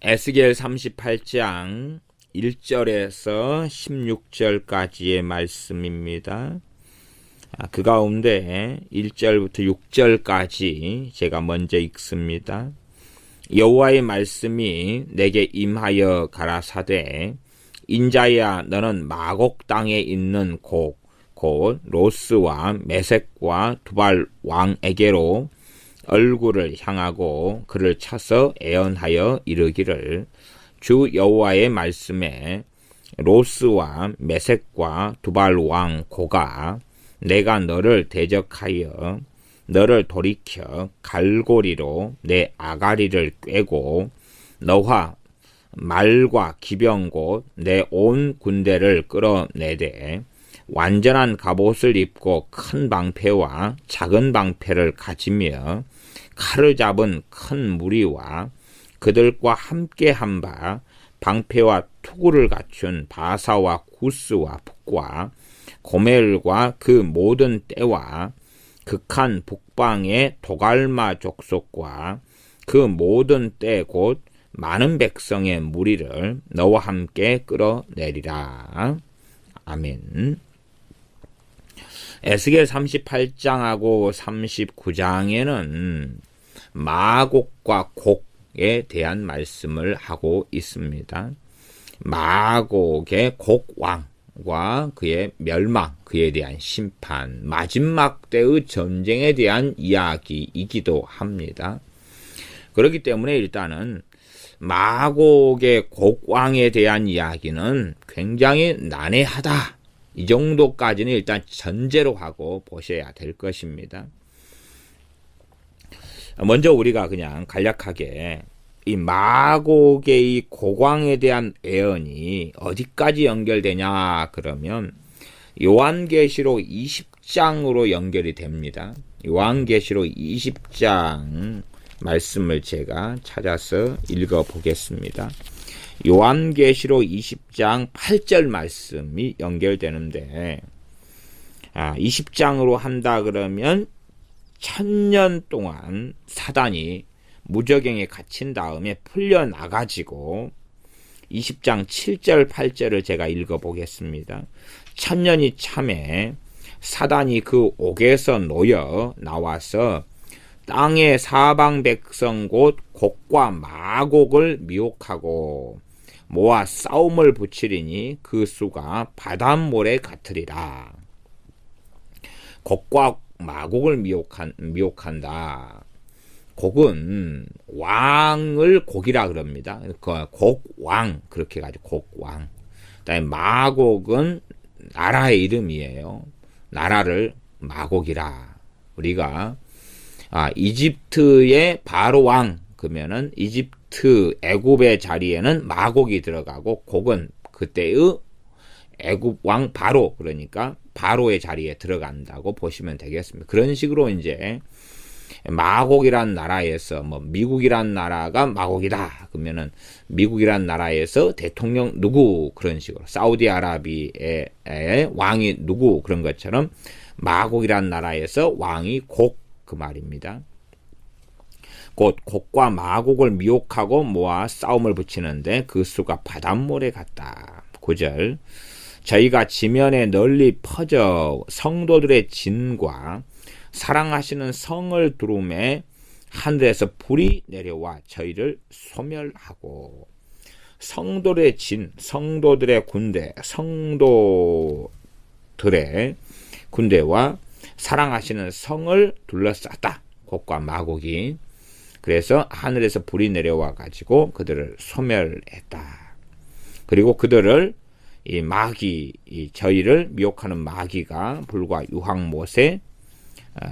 에스겔 38장 1절에서 16절까지의 말씀입니다. 그 가운데 1절부터 6절까지 제가 먼저 읽습니다. 여호와의 말씀이 내게 임하여 가라사대 인자야 너는 마곡 땅에 있는 곧 로스와 메섹과 두발 왕에게로 얼굴을 향하고 그를 쳐서 애언하여 이르기를 주 여호와의 말씀에 로스와 메섹과 두발 왕 고가 내가 너를 대적하여 너를 돌이켜 갈고리로 내 아가리를 꿰고 너와 말과 기병 곧 내 온 군대를 끌어내되 완전한 갑옷을 입고 큰 방패와 작은 방패를 가지며 칼을 잡은 큰 무리와 그들과 함께 한 바 방패와 투구를 갖춘 바사와 구스와 북과 고멜과 그 모든 떼와 극한 북방의 도갈마 족속과 그 모든 떼 곧 많은 백성의 무리를 너와 함께 끌어내리라. 아멘. 에스겔 38장하고 39장에는 마곡과 곡에 대한 말씀을 하고 있습니다. 마곡의 곡왕과 그의 멸망, 그에 대한 심판, 마지막 때의 전쟁에 대한 이야기이기도 합니다. 그렇기 때문에 일단은 마곡의 곡왕에 대한 이야기는 굉장히 난해하다. 이 정도까지는 일단 전제로 하고 보셔야 될 것입니다. 먼저 우리가 그냥 간략하게 이 마곡의 이 곡왕에 대한 애언이 어디까지 연결되냐 그러면 요한계시록 20장으로 연결이 됩니다. 요한계시록 20장 말씀을 제가 찾아서 읽어보겠습니다. 요한계시록 20장 8절 말씀이 연결되는데 20장으로 한다 그러면 1000년 동안 사단이 무저갱에 갇힌 다음에 풀려나가지고 20장 7절 8절을 제가 읽어보겠습니다. 1000년이 참에 사단이 그 옥에서 놓여 나와서 땅의 사방 백성 곧 곡과 마곡을 미혹하고 모아 싸움을 붙이리니 그 수가 바닷모래 같으리라. 곡과 마곡을 미혹한다. 곡은 왕을 곡이라 그럽니다. 곡왕 그렇게 가지고 곡왕. 그다음에 마곡은 나라의 이름이에요. 나라를 마곡이라. 우리가 이집트의 바로 왕 그러면은 이집트 애굽의 자리에는 마곡이 들어가고 곡은 그때의 애굽 왕 바로 그러니까 바로의 자리에 들어간다고 보시면 되겠습니다. 그런 식으로 이제 마곡이란 나라에서 미국이란 나라가 마곡이다 그러면은 미국이란 나라에서 대통령 누구 그런 식으로 사우디아라비아의 왕이 누구 그런 것처럼 마곡이란 나라에서 왕이 곡 그 말입니다. 곧 곡과 마곡을 미혹하고 모아 싸움을 붙이는데 그 수가 바닷모래 같다. 9절 저희가 지면에 널리 퍼져 성도들의 진과 사랑하시는 성을 두루매 하늘에서 불이 내려와 저희를 소멸하고 성도들의 진, 성도들의 군대, 성도들의 군대와 사랑하시는 성을 둘러쌌다. 곡과 마곡이. 그래서 하늘에서 불이 내려와 가지고 그들을 소멸했다. 그리고 그들을 이 마귀, 저희를 미혹하는 마귀가 불과 유황못에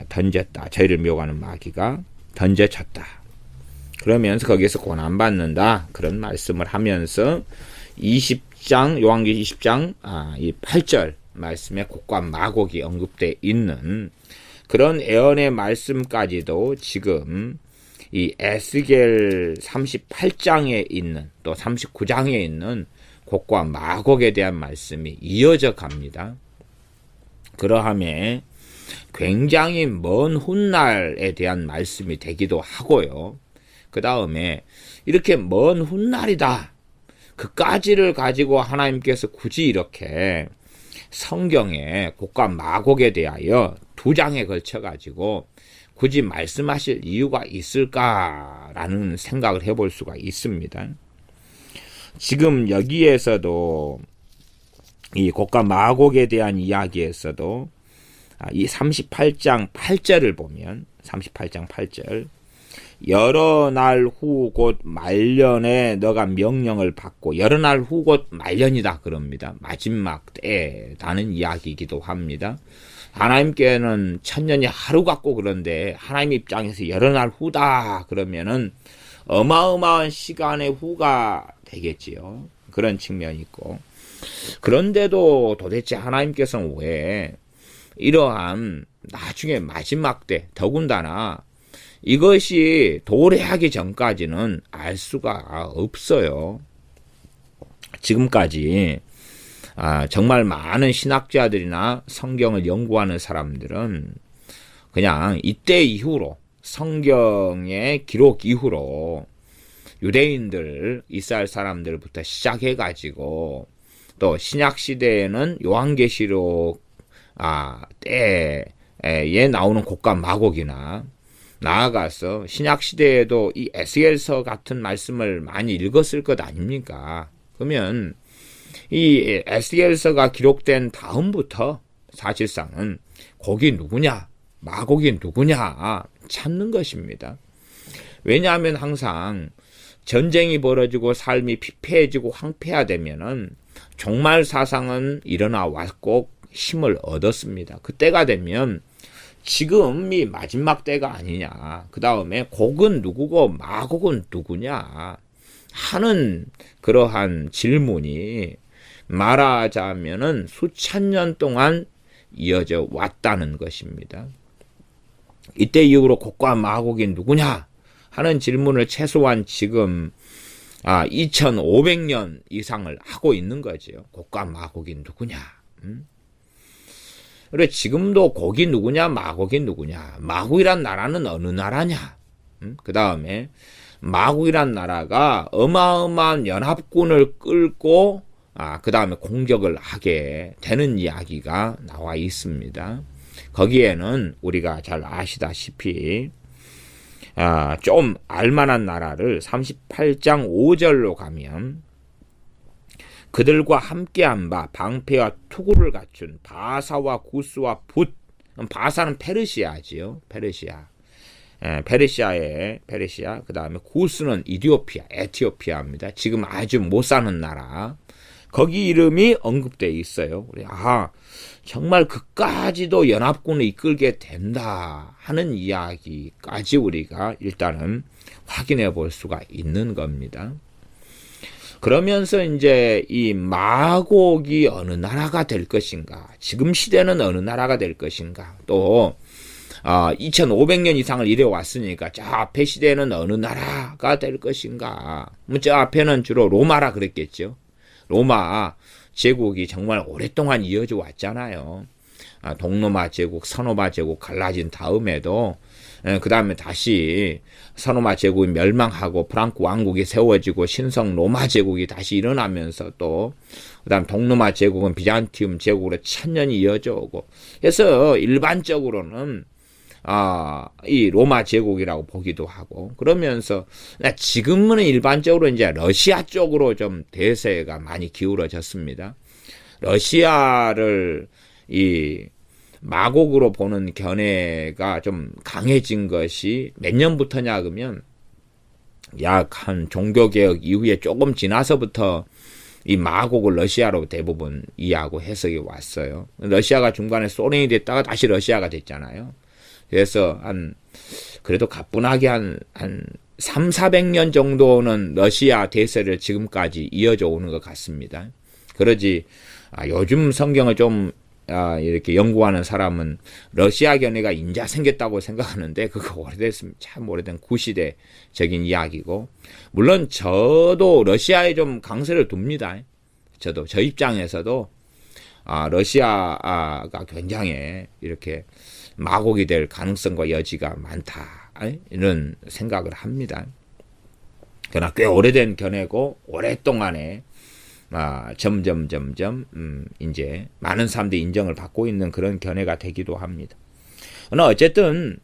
던졌다. 저희를 미혹하는 마귀가 던져졌다. 그러면서 거기에서 고난받는다. 그런 말씀을 하면서 20장, 요한계시록 20장 이 8절 말씀에 곡과 마곡이 언급되어 있는 그런 애언의 말씀까지도 지금 이 에스겔 38장에 있는 또 39장에 있는 곡과 마곡에 대한 말씀이 이어져 갑니다. 그러함에 굉장히 먼 훗날에 대한 말씀이 되기도 하고요. 그 다음에 이렇게 먼 훗날이다. 그까지를 가지고 하나님께서 굳이 이렇게 성경에 곡과 마곡에 대하여 2장에 걸쳐 가지고 굳이 말씀하실 이유가 있을까라는 생각을 해볼 수가 있습니다. 지금 여기에서도 이 곡과 마곡에 대한 이야기에서도 이 38장 8절을 보면 38장 8절 여러 날 후 곧 말년에 너가 명령을 받고 여러 날 후 곧 말년이다 그럽니다. 마지막 때라는 이야기이기도 합니다. 하나님께는 천년이 하루 같고 그런데 하나님 입장에서 여러 날 후다 그러면은 어마어마한 시간의 후가 되겠지요. 그런 측면이 있고 그런데도 도대체 하나님께서는 왜 이러한 나중에 마지막 때 더군다나 이것이 도래하기 전까지는 알 수가 없어요. 지금까지 정말 많은 신학자들이나 성경을 연구하는 사람들은 그냥 이때 이후로 성경의 기록 이후로 유대인들, 이스라엘 사람들부터 시작해가지고 또 신약시대에는 요한계시록 때에 나오는 곡과 마곡이나 나아가서 신약시대에도 이 에스겔서 같은 말씀을 많이 읽었을 것 아닙니까? 그러면 이 에스겔서가 기록된 다음부터 사실상은 곡이 누구냐, 마곡이 누구냐 찾는 것입니다. 왜냐하면 항상 전쟁이 벌어지고 삶이 피폐해지고 황폐화되면은 종말 사상은 일어나 왔고 힘을 얻었습니다. 그때가 되면 지금이 마지막 때가 아니냐. 그 다음에 곡은 누구고 마곡은 누구냐 하는 그러한 질문이 말하자면은 수천 년 동안 이어져 왔다는 것입니다. 이때 이후로 곡과 마곡이 누구냐 하는 질문을 최소한 지금 2500년 이상을 하고 있는 거죠. 곡과 마곡이 누구냐. 그래 지금도 곡이 누구냐 마곡이 누구냐. 마곡이란 나라는 어느 나라냐. 그 다음에 마곡이란 나라가 어마어마한 연합군을 끌고 그 다음에 공격을 하게 되는 이야기가 나와 있습니다. 거기에는 우리가 잘 아시다시피 좀 알만한 나라를 38장 5절로 가면 그들과 함께한 바 방패와 투구를 갖춘 바사와 구스와 붓. 바사는 페르시아지요. 페르시아. 페르시아. 그 다음에 구스는 에티오피아입니다. 지금 아주 못 사는 나라. 거기 이름이 언급되어 있어요. 정말 그까지도 연합군을 이끌게 된다 하는 이야기까지 우리가 일단은 확인해 볼 수가 있는 겁니다. 그러면서 이제 이 마곡이 어느 나라가 될 것인가, 지금 시대는 어느 나라가 될 것인가, 또 2500년 이상을 이래 왔으니까 저 앞에 시대는 어느 나라가 될 것인가. 저 앞에는 주로 로마라 그랬겠죠. 로마 제국이 정말 오랫동안 이어져 왔잖아요. 동로마 제국, 서로마 제국 갈라진 다음에도 그 다음에 다시 서로마 제국이 멸망하고 프랑크 왕국이 세워지고 신성 로마 제국이 다시 일어나면서 또 그 다음 동로마 제국은 비잔티움 제국으로 천년이 이어져 오고 그래서 일반적으로는 이 로마 제국이라고 보기도 하고 그러면서 지금은 일반적으로 이제 러시아 쪽으로 좀 대세가 많이 기울어졌습니다. 러시아를 이 마곡으로 보는 견해가 좀 강해진 것이 몇 년부터냐 그러면 약 한 종교개혁 이후에 조금 지나서부터 이 마곡을 러시아로 대부분 이해하고 해석이 왔어요. 러시아가 중간에 소련이 됐다가 다시 러시아가 됐잖아요. 그래서 그래도 가뿐하게 한 300-400년 정도는 러시아 대세를 지금까지 이어져 오는 것 같습니다. 그러지 요즘 성경을 좀 이렇게 연구하는 사람은 러시아 견해가 인자 생겼다고 생각하는데 그거 오래됐습니다. 참 오래된 구시대적인 이야기고 물론 저도 러시아에 좀 강세를 둡니다. 저 입장에서도 러시아가 굉장히 이렇게 마곡이 될 가능성과 여지가 많다 이런 생각을 합니다. 그러나 꽤 오래된 견해고 오랫동안에 점점 이제 많은 사람들이 인정을 받고 있는 그런 견해가 되기도 합니다. 그러나 어쨌든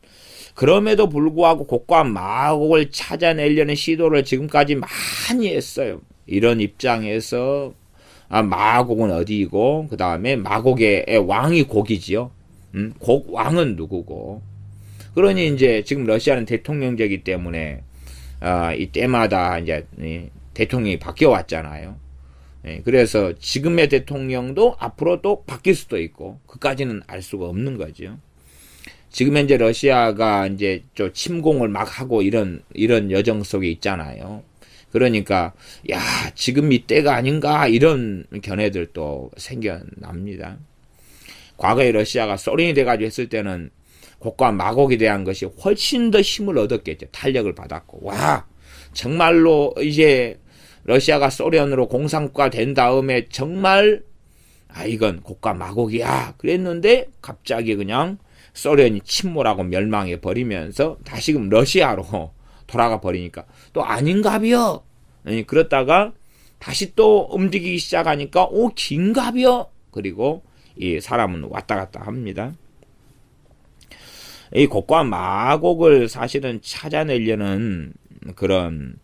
그럼에도 불구하고 곡과 마곡을 찾아내려는 시도를 지금까지 많이 했어요. 이런 입장에서 마곡은 어디이고 그 다음에 마곡의 왕이 곡이지요. 곡 왕은 누구고? 그러니 이제 지금 러시아는 대통령제이기 때문에 이 때마다 이제 대통령이 바뀌어 왔잖아요. 그래서 지금의 대통령도 앞으로 또 바뀔 수도 있고 그까지는 알 수가 없는 거죠. 지금 현재 러시아가 이제 좀 침공을 막 하고 이런 여정 속에 있잖아요. 그러니까 지금 이때가 아닌가 이런 견해들도 생겨납니다. 과거에 러시아가 소련이 돼가지고 했을 때는 곡과 마곡에 대한 것이 훨씬 더 힘을 얻었겠죠. 탄력을 받았고 정말로 이제 러시아가 소련으로 공산국가 된 다음에 정말 이건 곡과 마곡이야 그랬는데 갑자기 그냥 소련이 침몰하고 멸망해 버리면서 다시금 러시아로 돌아가 버리니까 또 아닌가벼. 그렇다가 다시 또 움직이기 시작하니까 긴가벼. 그리고 이 사람은 왔다 갔다 합니다. 이 곡과 마곡을 사실은 찾아내려는 그런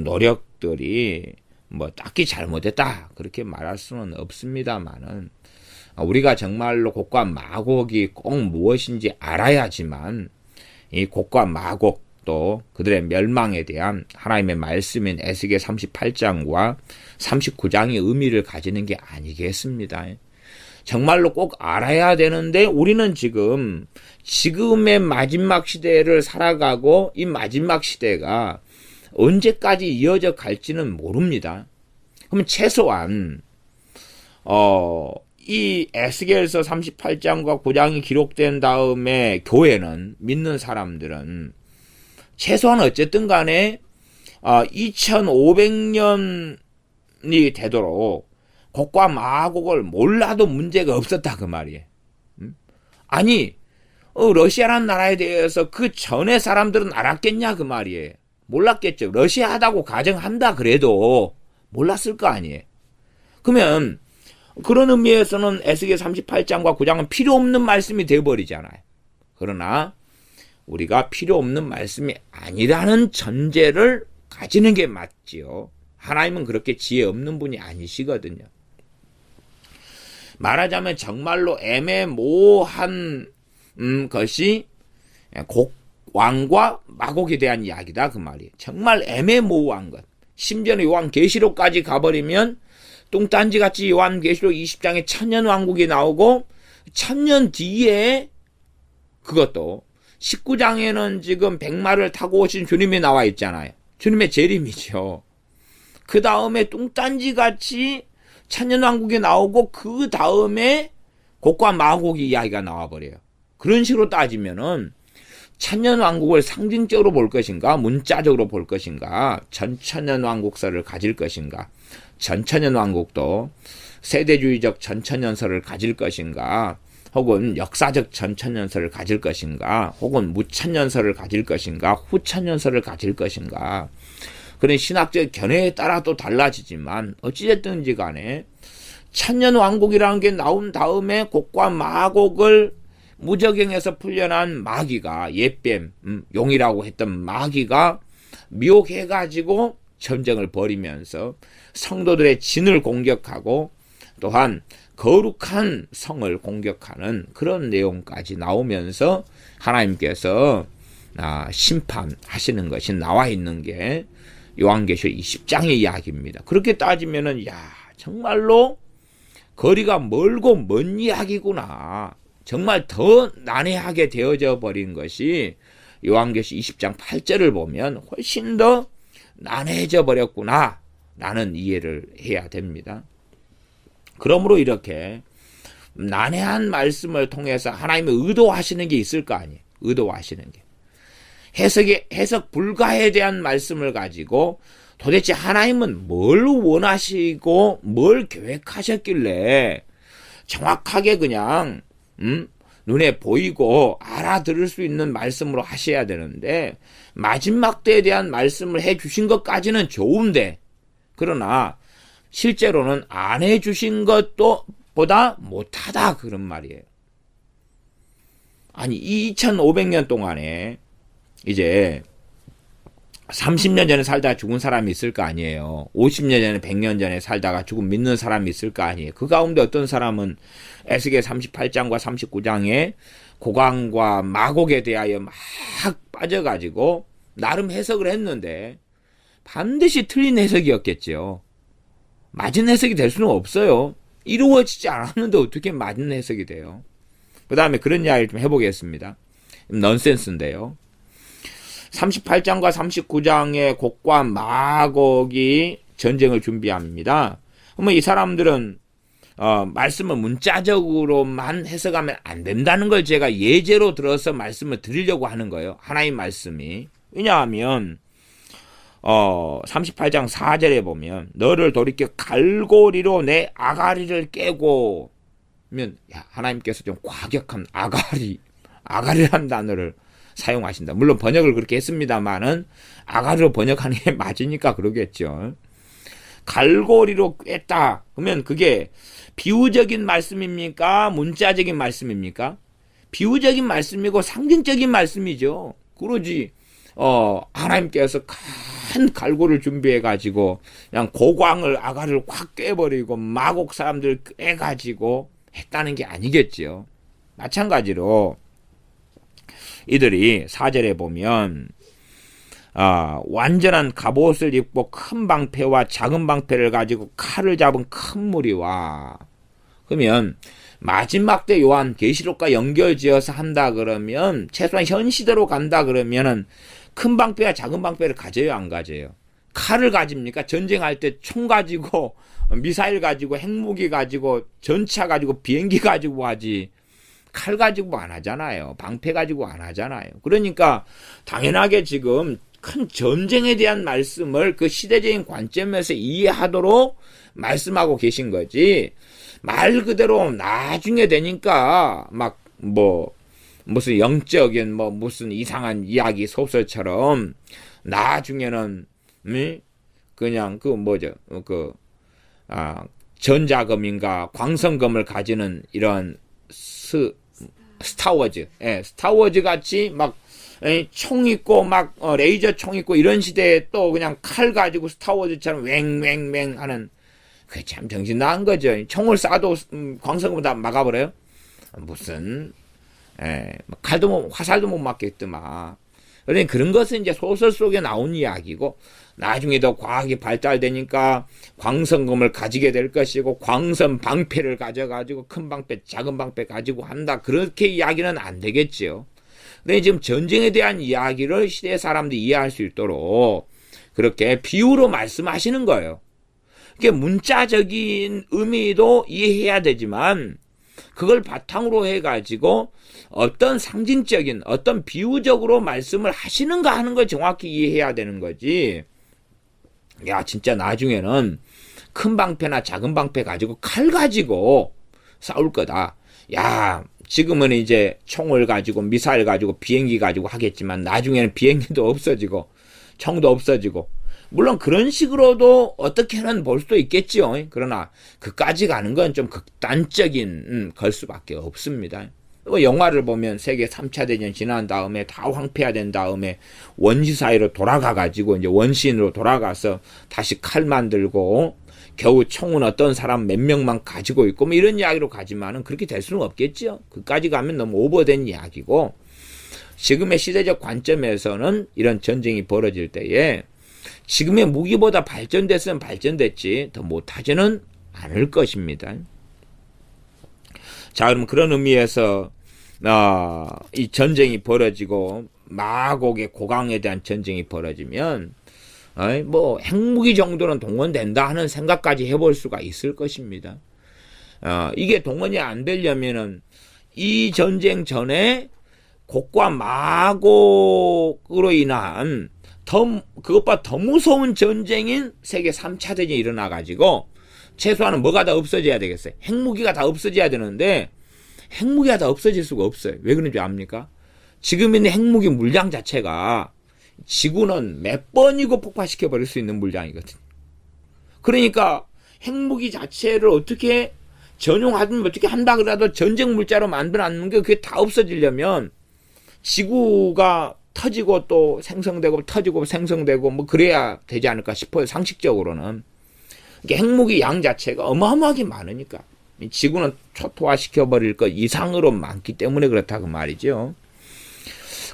노력들이 뭐 딱히 잘못했다 그렇게 말할 수는 없습니다만은 우리가 정말로 곡과 마곡이 꼭 무엇인지 알아야지만 이 곡과 마곡 또 그들의 멸망에 대한 하나님의 말씀인 에스겔 38장과 39장의 의미를 가지는 게 아니겠습니다. 정말로 꼭 알아야 되는데 우리는 지금의 마지막 시대를 살아가고 이 마지막 시대가 언제까지 이어져 갈지는 모릅니다. 그러면 최소한 이 에스겔서 38장과 9장이 기록된 다음에 교회는 믿는 사람들은 최소한 어쨌든 간에 2500년이 되도록 곡과 마곡을 몰라도 문제가 없었다 그 말이에요. 아니 러시아라는 나라에 대해서 그 전에 사람들은 알았겠냐 그 말이에요. 몰랐겠죠. 러시아하다고 가정한다 그래도 몰랐을 거 아니에요. 그러면 그런 의미에서는 에스겔 38장과 9장은 필요 없는 말씀이 되어버리잖아요. 그러나 우리가 필요 없는 말씀이 아니라는 전제를 가지는 게 맞지요. 하나님은 그렇게 지혜 없는 분이 아니시거든요. 말하자면 정말로 애매모호한 것이 왕과 마곡에 대한 이야기다 그 말이에요. 정말 애매모호한 것. 심지어는 요한계시록까지 가버리면 뚱딴지같이 요한계시록 20장에 천년왕국이 나오고 천년 뒤에 그것도 19장에는 지금 백마를 타고 오신 주님이 나와 있잖아요. 주님의 재림이죠. 그 다음에 뚱딴지같이 천년왕국이 나오고 그 다음에 곡과 마곡이 이야기가 나와버려요. 그런 식으로 따지면은 천년왕국을 상징적으로 볼 것인가 문자적으로 볼 것인가 전천년왕국설을 가질 것인가 전천년왕국도 세대주의적 전천년설을 가질 것인가 혹은 역사적 전천년설을 가질 것인가 혹은 무천년설을 가질 것인가 후천년설을 가질 것인가 그런 신학적 견해에 따라 또 달라지지만 어찌됐든지 간에 천년왕국이라는 게 나온 다음에 곡과 마곡을 무적행에서 풀려난 마귀가 옛뱀 용이라고 했던 마귀가 미혹해가지고 전쟁을 벌이면서 성도들의 진을 공격하고 또한 거룩한 성을 공격하는 그런 내용까지 나오면서 하나님께서 심판하시는 것이 나와 있는 게 요한계시록 20장의 이야기입니다. 그렇게 따지면은 정말로 거리가 멀고 먼 이야기구나. 정말 더 난해하게 되어져 버린 것이 요한계시록 20장 8절을 보면 훨씬 더 난해져 버렸구나 라는 이해를 해야 됩니다. 그러므로 이렇게 난해한 말씀을 통해서 하나님의 의도하시는 게 있을 거 아니에요. 의도하시는 게. 해석 불가에 대한 말씀을 가지고 도대체 하나님은 뭘 원하시고 뭘 계획하셨길래 정확하게 그냥 눈에 보이고 알아들을 수 있는 말씀으로 하셔야 되는데 마지막 때에 대한 말씀을 해주신 것까지는 좋은데 그러나 실제로는 안 해주신 것도 보다 못하다 그런 말이에요. 아니 2500년 동안에 이제 30년 전에 살다가 죽은 사람이 있을 거 아니에요. 50년 전에 100년 전에 살다가 죽은 믿는 사람이 있을 거 아니에요. 그 가운데 어떤 사람은 에스겔 38장과 39장에 고강과 마곡에 대하여 막 빠져가지고 나름 해석을 했는데 반드시 틀린 해석이었겠죠. 맞은 해석이 될 수는 없어요. 이루어지지 않았는데 어떻게 맞은 해석이 돼요. 그 다음에 그런 이야기를 좀 해보겠습니다. 넌센스인데요. 38장과 39장의 곡과 마곡이 전쟁을 준비합니다. 그러면 이 사람들은 말씀을 문자적으로만 해석하면 안 된다는 걸 제가 예제로 들어서 말씀을 드리려고 하는 거예요. 하나님 말씀이. 왜냐하면 38장 4절에 보면 너를 돌이켜 갈고리로 내 아가리를 깨고 면 하나님께서 좀 과격한 아가리라는 단어를 사용하신다. 물론 번역을 그렇게 했습니다만은 아가리로 번역하는 게 맞으니까 그러겠죠. 갈고리로 꿰다. 그러면 그게 비유적인 말씀입니까? 문자적인 말씀입니까? 비유적인 말씀이고 상징적인 말씀이죠. 그러지. 하나님께서 큰 갈고리를 준비해 가지고 그냥 고광을 아가리를 확 꿰버리고 마곡 사람들 꿰가지고 했다는 게 아니겠죠. 마찬가지로 이들이 4절에 보면 완전한 갑옷을 입고 큰 방패와 작은 방패를 가지고 칼을 잡은 큰 무리와 그러면 마지막 때 요한 계시록과 연결지어서 한다 그러면 최소한 현 시대로 간다 그러면은 큰 방패와 작은 방패를 가져요 안 가져요? 칼을 가집니까? 전쟁할 때 총 가지고 미사일 가지고 핵무기 가지고 전차 가지고 비행기 가지고 하지 칼 가지고 안 하잖아요. 방패 가지고 안 하잖아요. 그러니까 당연하게 지금 큰 전쟁에 대한 말씀을 그 시대적인 관점에서 이해하도록 말씀하고 계신 거지. 말 그대로 나중에 되니까 막 무슨 영적인 무슨 이상한 이야기 소설처럼 나중에는 그냥 전자금인가 광선금을 가지는 이런 스타워즈, 스타워즈 같이 막 총 있고 막 레이저 총 있고 이런 시대에 또 그냥 칼 가지고 스타워즈처럼 왱왱왱 하는 그게 참 정신 나간 거죠. 총을 쏴도 광선금을 다 막아버려요. 무슨 칼도 화살도 못 맞겠더만. 그러니 그런 것은 이제 소설 속에 나온 이야기고 나중에 더 과학이 발달되니까 광선검을 가지게 될 것이고 광선 방패를 가져가지고 큰 방패 작은 방패 가지고 한다. 그렇게 이야기는 안 되겠죠. 근데 지금 전쟁에 대한 이야기를 시대 사람들이 이해할 수 있도록 그렇게 비유로 말씀하시는 거예요. 그게 문자적인 의미도 이해해야 되지만 그걸 바탕으로 해가지고 어떤 상징적인 어떤 비유적으로 말씀을 하시는가 하는 걸 정확히 이해해야 되는 거지. 야 진짜 나중에는 큰 방패나 작은 방패 가지고 칼 가지고 싸울 거다. 야 지금은 이제 총을 가지고 미사일 가지고 비행기 가지고 하겠지만 나중에는 비행기도 없어지고 총도 없어지고 물론 그런 식으로도 어떻게는 볼 수도 있겠지요. 그러나 그까지 가는 건 좀 극단적인 걸 수밖에 없습니다. 영화를 보면 세계 3차 대전 지난 다음에 다 황폐화된 다음에 원시 사회로 돌아가가지고 이제 원시인으로 돌아가서 다시 칼 만들고 겨우 총은 어떤 사람 몇 명만 가지고 있고 뭐 이런 이야기로 가지만은 그렇게 될 수는 없겠죠. 그까지 가면 너무 오버된 이야기고 지금의 시대적 관점에서는 이런 전쟁이 벌어질 때에 지금의 무기보다 발전됐으면 발전됐지 더 못하지는 않을 것입니다. 자, 그럼 그런 의미에서 이 전쟁이 벌어지고 마곡의 고강에 대한 전쟁이 벌어지면 핵무기 정도는 동원된다 하는 생각까지 해볼 수가 있을 것입니다. 이게 동원이 안 되려면은 이 전쟁 전에 곡과 마곡으로 인한 그것보다 더 무서운 전쟁인 세계 3차 대전이 일어나가지고 최소한은 뭐가 다 없어져야 되겠어요? 핵무기가 다 없어져야 되는데 핵무기가 다 없어질 수가 없어요. 왜 그런지 압니까? 지금 있는 핵무기 물량 자체가 지구는 몇 번이고 폭파시켜 버릴 수 있는 물량이거든요. 그러니까 핵무기 자체를 어떻게 전용하든 어떻게 한다 그래도 전쟁 물자로 만들어놨는 게 그게 다 없어지려면 지구가 터지고 또 생성되고 터지고 생성되고 뭐 그래야 되지 않을까 싶어요. 상식적으로는. 핵무기 양 자체가 어마어마하게 많으니까. 지구는 초토화시켜버릴 것 이상으로 많기 때문에 그렇다 그 말이죠.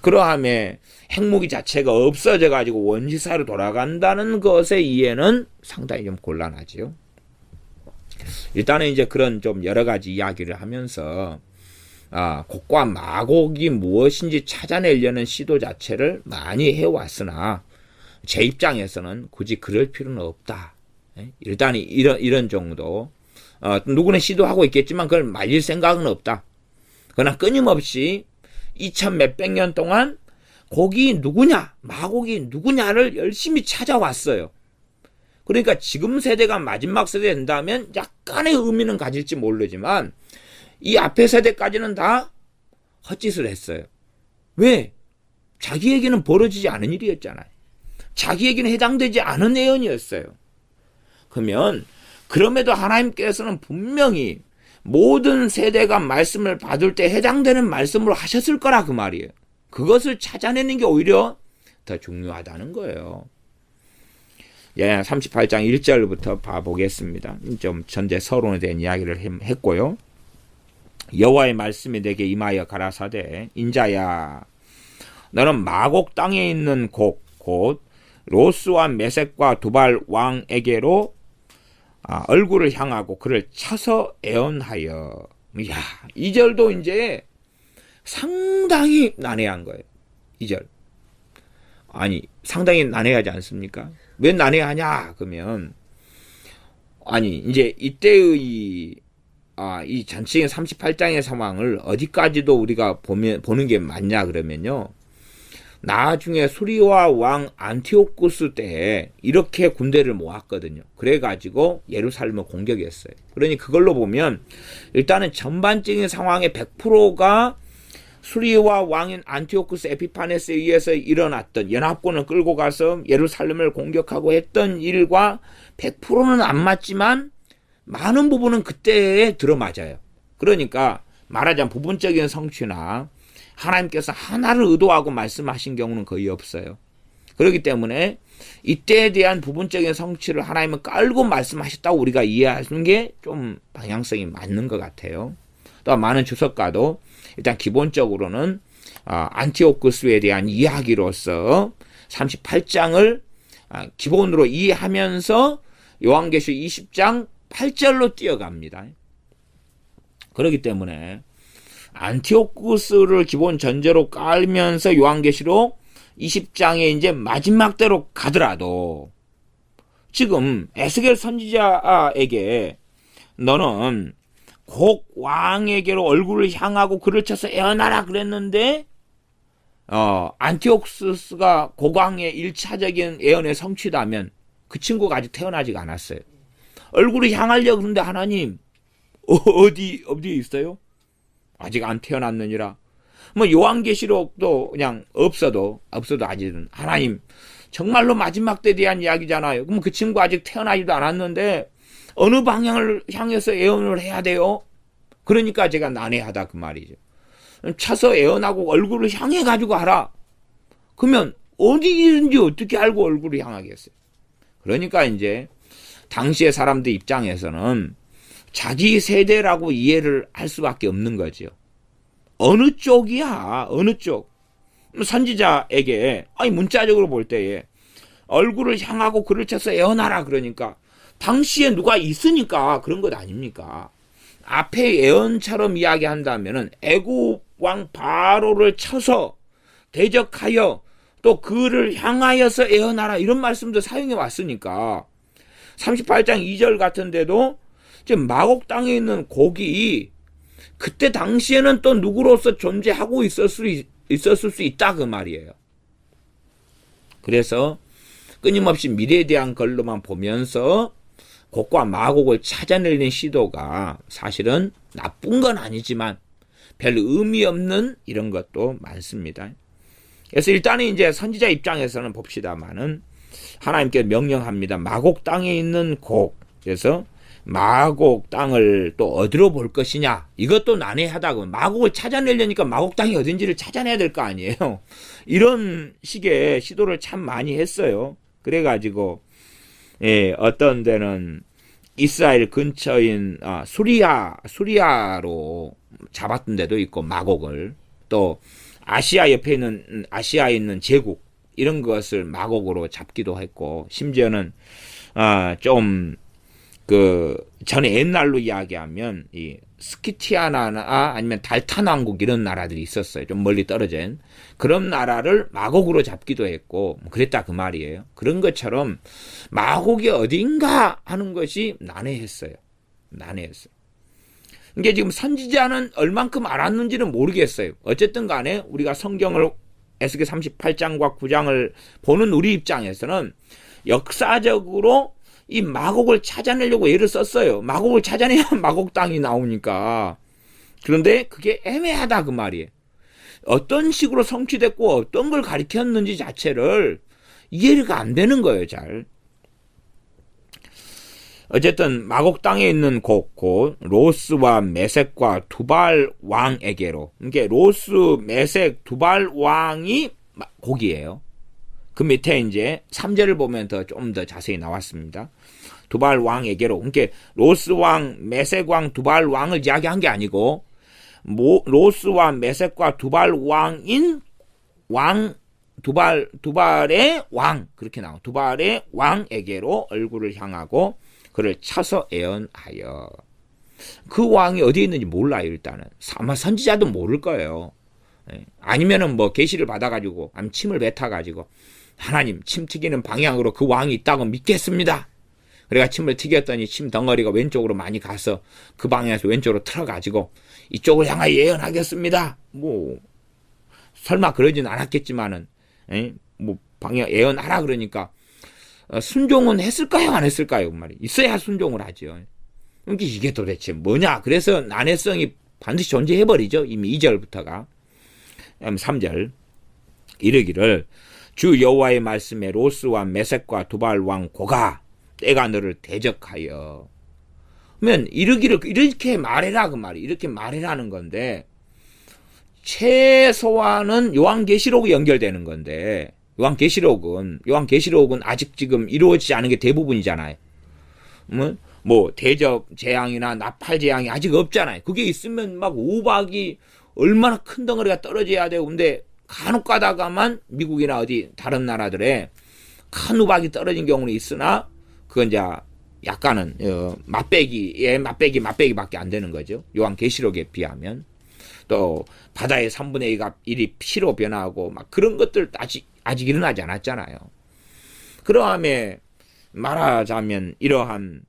그러함에 핵무기 자체가 없어져가지고 원시사로 돌아간다는 것의 이해는 상당히 좀 곤란하지요. 일단은 이제 그런 좀 여러 가지 이야기를 하면서 곡과 마곡이 무엇인지 찾아내려는 시도 자체를 많이 해왔으나 제 입장에서는 굳이 그럴 필요는 없다. 일단 이런 정도. 누구는 시도하고 있겠지만 그걸 말릴 생각은 없다. 그러나 끊임없이 2000 몇백 년 동안 곡이 누구냐, 마곡이 누구냐를 열심히 찾아왔어요. 그러니까 지금 세대가 마지막 세대 된다면 약간의 의미는 가질지 모르지만 이 앞에 세대까지는 다 헛짓을 했어요. 왜? 자기에게는 벌어지지 않은 일이었잖아요. 자기에게는 해당되지 않은 예언이었어요. 그러면 그럼에도 하나님께서는 분명히 모든 세대가 말씀을 받을 때 해당되는 말씀으로 하셨을 거라 그 말이에요. 그것을 찾아내는 게 오히려 더 중요하다는 거예요. 38장 1절부터 봐보겠습니다. 좀 전제 서론에 대한 이야기를 했고요. 여호와의 말씀이 내게 임하여 가라사대 인자야 너는 마곡 땅에 있는 곡 곧 로스와 메섹과 두발 왕에게로 얼굴을 향하고 그를 쳐서 애언하여. 이야, 2절도 이제 상당히 난해한 거예요. 2절. 아니, 상당히 난해하지 않습니까? 왜 난해하냐? 그러면, 아니, 이제 이때의 이 전체적인 38장의 상황을 어디까지도 우리가 보는 게 맞냐? 그러면요. 나중에 수리와 왕 안티오쿠스 때에 이렇게 군대를 모았거든요. 그래가지고 예루살렘을 공격했어요. 그러니 그걸로 보면 일단은 전반적인 상황의 100%가 수리와 왕인 안티오쿠스 에피파네스에 의해서 일어났던 연합군을 끌고 가서 예루살렘을 공격하고 했던 일과 100%는 안 맞지만 많은 부분은 그때에 들어맞아요. 그러니까 말하자면 부분적인 성취나 하나님께서 하나를 의도하고 말씀하신 경우는 거의 없어요. 그렇기 때문에 이때에 대한 부분적인 성취를 하나님은 깔고 말씀하셨다고 우리가 이해하는 게 좀 방향성이 맞는 것 같아요. 또 많은 주석가도 일단 기본적으로는 안티오쿠스에 대한 이야기로서 38장을 기본으로 이해하면서 요한계시록 20장 8절로 뛰어갑니다. 그렇기 때문에 안티오쿠스를 기본 전제로 깔면서 요한계시록 20장에 이제 마지막 대로 가더라도 지금 에스겔 선지자에게 너는 곡 왕에게로 얼굴을 향하고 그를 쳐서 애어나라 그랬는데 안티오쿠스가 곡왕의 1차적인 예언의 성취다면 그 친구가 아직 태어나지가 않았어요. 얼굴을 향하려고 그러는데 하나님 어디에 있어요? 아직 안 태어났느니라. 뭐 요한계시록도 그냥 없어도 아직은 하나님 정말로 마지막 때에 대한 이야기잖아요. 그럼 그 친구 아직 태어나지도 않았는데 어느 방향을 향해서 예언을 해야 돼요? 그러니까 제가 난해하다 그 말이죠. 차서 예언하고 얼굴을 향해 가지고 하라. 그러면 어디든지 어떻게 알고 얼굴을 향하겠어요? 그러니까 이제 당시의 사람들 입장에서는 자기 세대라고 이해를 할 수밖에 없는 거죠. 어느 쪽이야? 어느 쪽? 선지자에게 문자적으로 볼 때에 얼굴을 향하고 그를 쳐서 애언하라 그러니까 당시에 누가 있으니까 그런 것 아닙니까? 앞에 예언처럼 이야기한다면은 애굽 왕 바로를 쳐서 대적하여 또 그를 향하여서 애언하라 이런 말씀도 사용해 왔으니까 38장 2절 같은데도 지금 마곡 땅에 있는 곡이 그때 당시에는 또 누구로서 존재하고 있었을 수 있다 그 말이에요. 그래서 끊임없이 미래에 대한 걸로만 보면서 곡과 마곡을 찾아내는 시도가 사실은 나쁜 건 아니지만 별 의미 없는 이런 것도 많습니다. 그래서 일단은 이제 선지자 입장에서는 봅시다만은 하나님께 명령합니다. 마곡 땅에 있는 곡. 그래서 마곡 땅을 또 어디로 볼 것이냐. 이것도 난해하다고. 마곡을 찾아내려니까 마곡 땅이 어딘지를 찾아내야 될 거 아니에요. 이런 식의 시도를 참 많이 했어요. 그래가지고 어떤 데는 이스라엘 근처인 수리아로 잡았던 데도 있고 마곡을 또 아시아 옆에 있는 아시아에 있는 제국 이런 것을 마곡으로 잡기도 했고 심지어는 좀 그 전에 옛날로 이야기하면 이 스키티아나 아니면 달탄 왕국 이런 나라들이 있었어요. 좀 멀리 떨어진 그런 나라를 마곡으로 잡기도 했고 그랬다 그 말이에요. 그런 것처럼 마곡이 어딘가 하는 것이 난해했어요. 이게 지금 선지자는 얼만큼 알았는지는 모르겠어요. 어쨌든 간에 우리가 성경을 에스겔 38장과 9장을 보는 우리 입장에서는 역사적으로 이 마곡을 찾아내려고 애를 썼어요. 마곡을 찾아내야 마곡 땅이 나오니까. 그런데 그게 애매하다 그 말이에요. 어떤 식으로 성취됐고 어떤 걸 가리켰는지 자체를 이해가 안 되는 거예요. 잘. 어쨌든 마곡 땅에 있는 곡 로스와 메섹과 두발 왕에게로. 그러니까 로스, 메섹, 두발 왕이 곡이에요. 그 밑에 이제 3절을 보면 좀 더 자세히 나왔습니다. 두발 왕에게로. 그러니까 로스 왕, 메섹 왕, 두발 왕을 이야기한 게 아니고 로스와 메섹과 두발 왕인 두발의 왕 그렇게 나와. 두발의 왕에게로 얼굴을 향하고 그를 차서 애언하여. 그 왕이 어디에 있는지 몰라요. 일단은 아마 선지자도 모를 거예요. 아니면은 뭐 계시를 받아가지고 아니면 침을 뱉어가지고 하나님 침 튀기는 방향으로 그 왕이 있다고 믿겠습니다. 그래가 침을 튀겼더니 침 덩어리가 왼쪽으로 많이 가서 그 방향에서 왼쪽으로 틀어가지고 이쪽을 향하여 예언하겠습니다. 뭐 설마 그러진 않았겠지만은 뭐 방향 예언하라 그러니까 순종은 했을까요 안 했을까요? 그 말이 있어야 순종을 하죠. 그러니까 이게 도대체 뭐냐? 그래서 난해성이 반드시 존재해버리죠. 이미 2절부터가 3절 이르기를 주 여호와의 말씀에 로스와 메섹과 두발 왕 고가 때가 너를 대적하여. 그러면 이르기를 이렇게 말해라 그 말이. 이렇게 말해라는 건데 최소한은 요한계시록이 연결되는 건데 요한계시록은 아직 지금 이루어지지 않은 게 대부분이잖아요. 뭐 대접 재앙이나 나팔 재앙이 아직 없잖아요. 그게 있으면 막 우박이 얼마나 큰 덩어리가 떨어져야 되고 근데 간혹 가다가만 미국이나 어디 다른 나라들에 큰 우박이 떨어진 경우는 있으나 그건 이제 약간은 맛배기밖에 안 되는 거죠. 요한계시록에 비하면. 또 바다의 3분의 1이 피로 변하고 막 그런 것들 아직 일어나지 않았잖아요. 그러함에 말하자면 이러한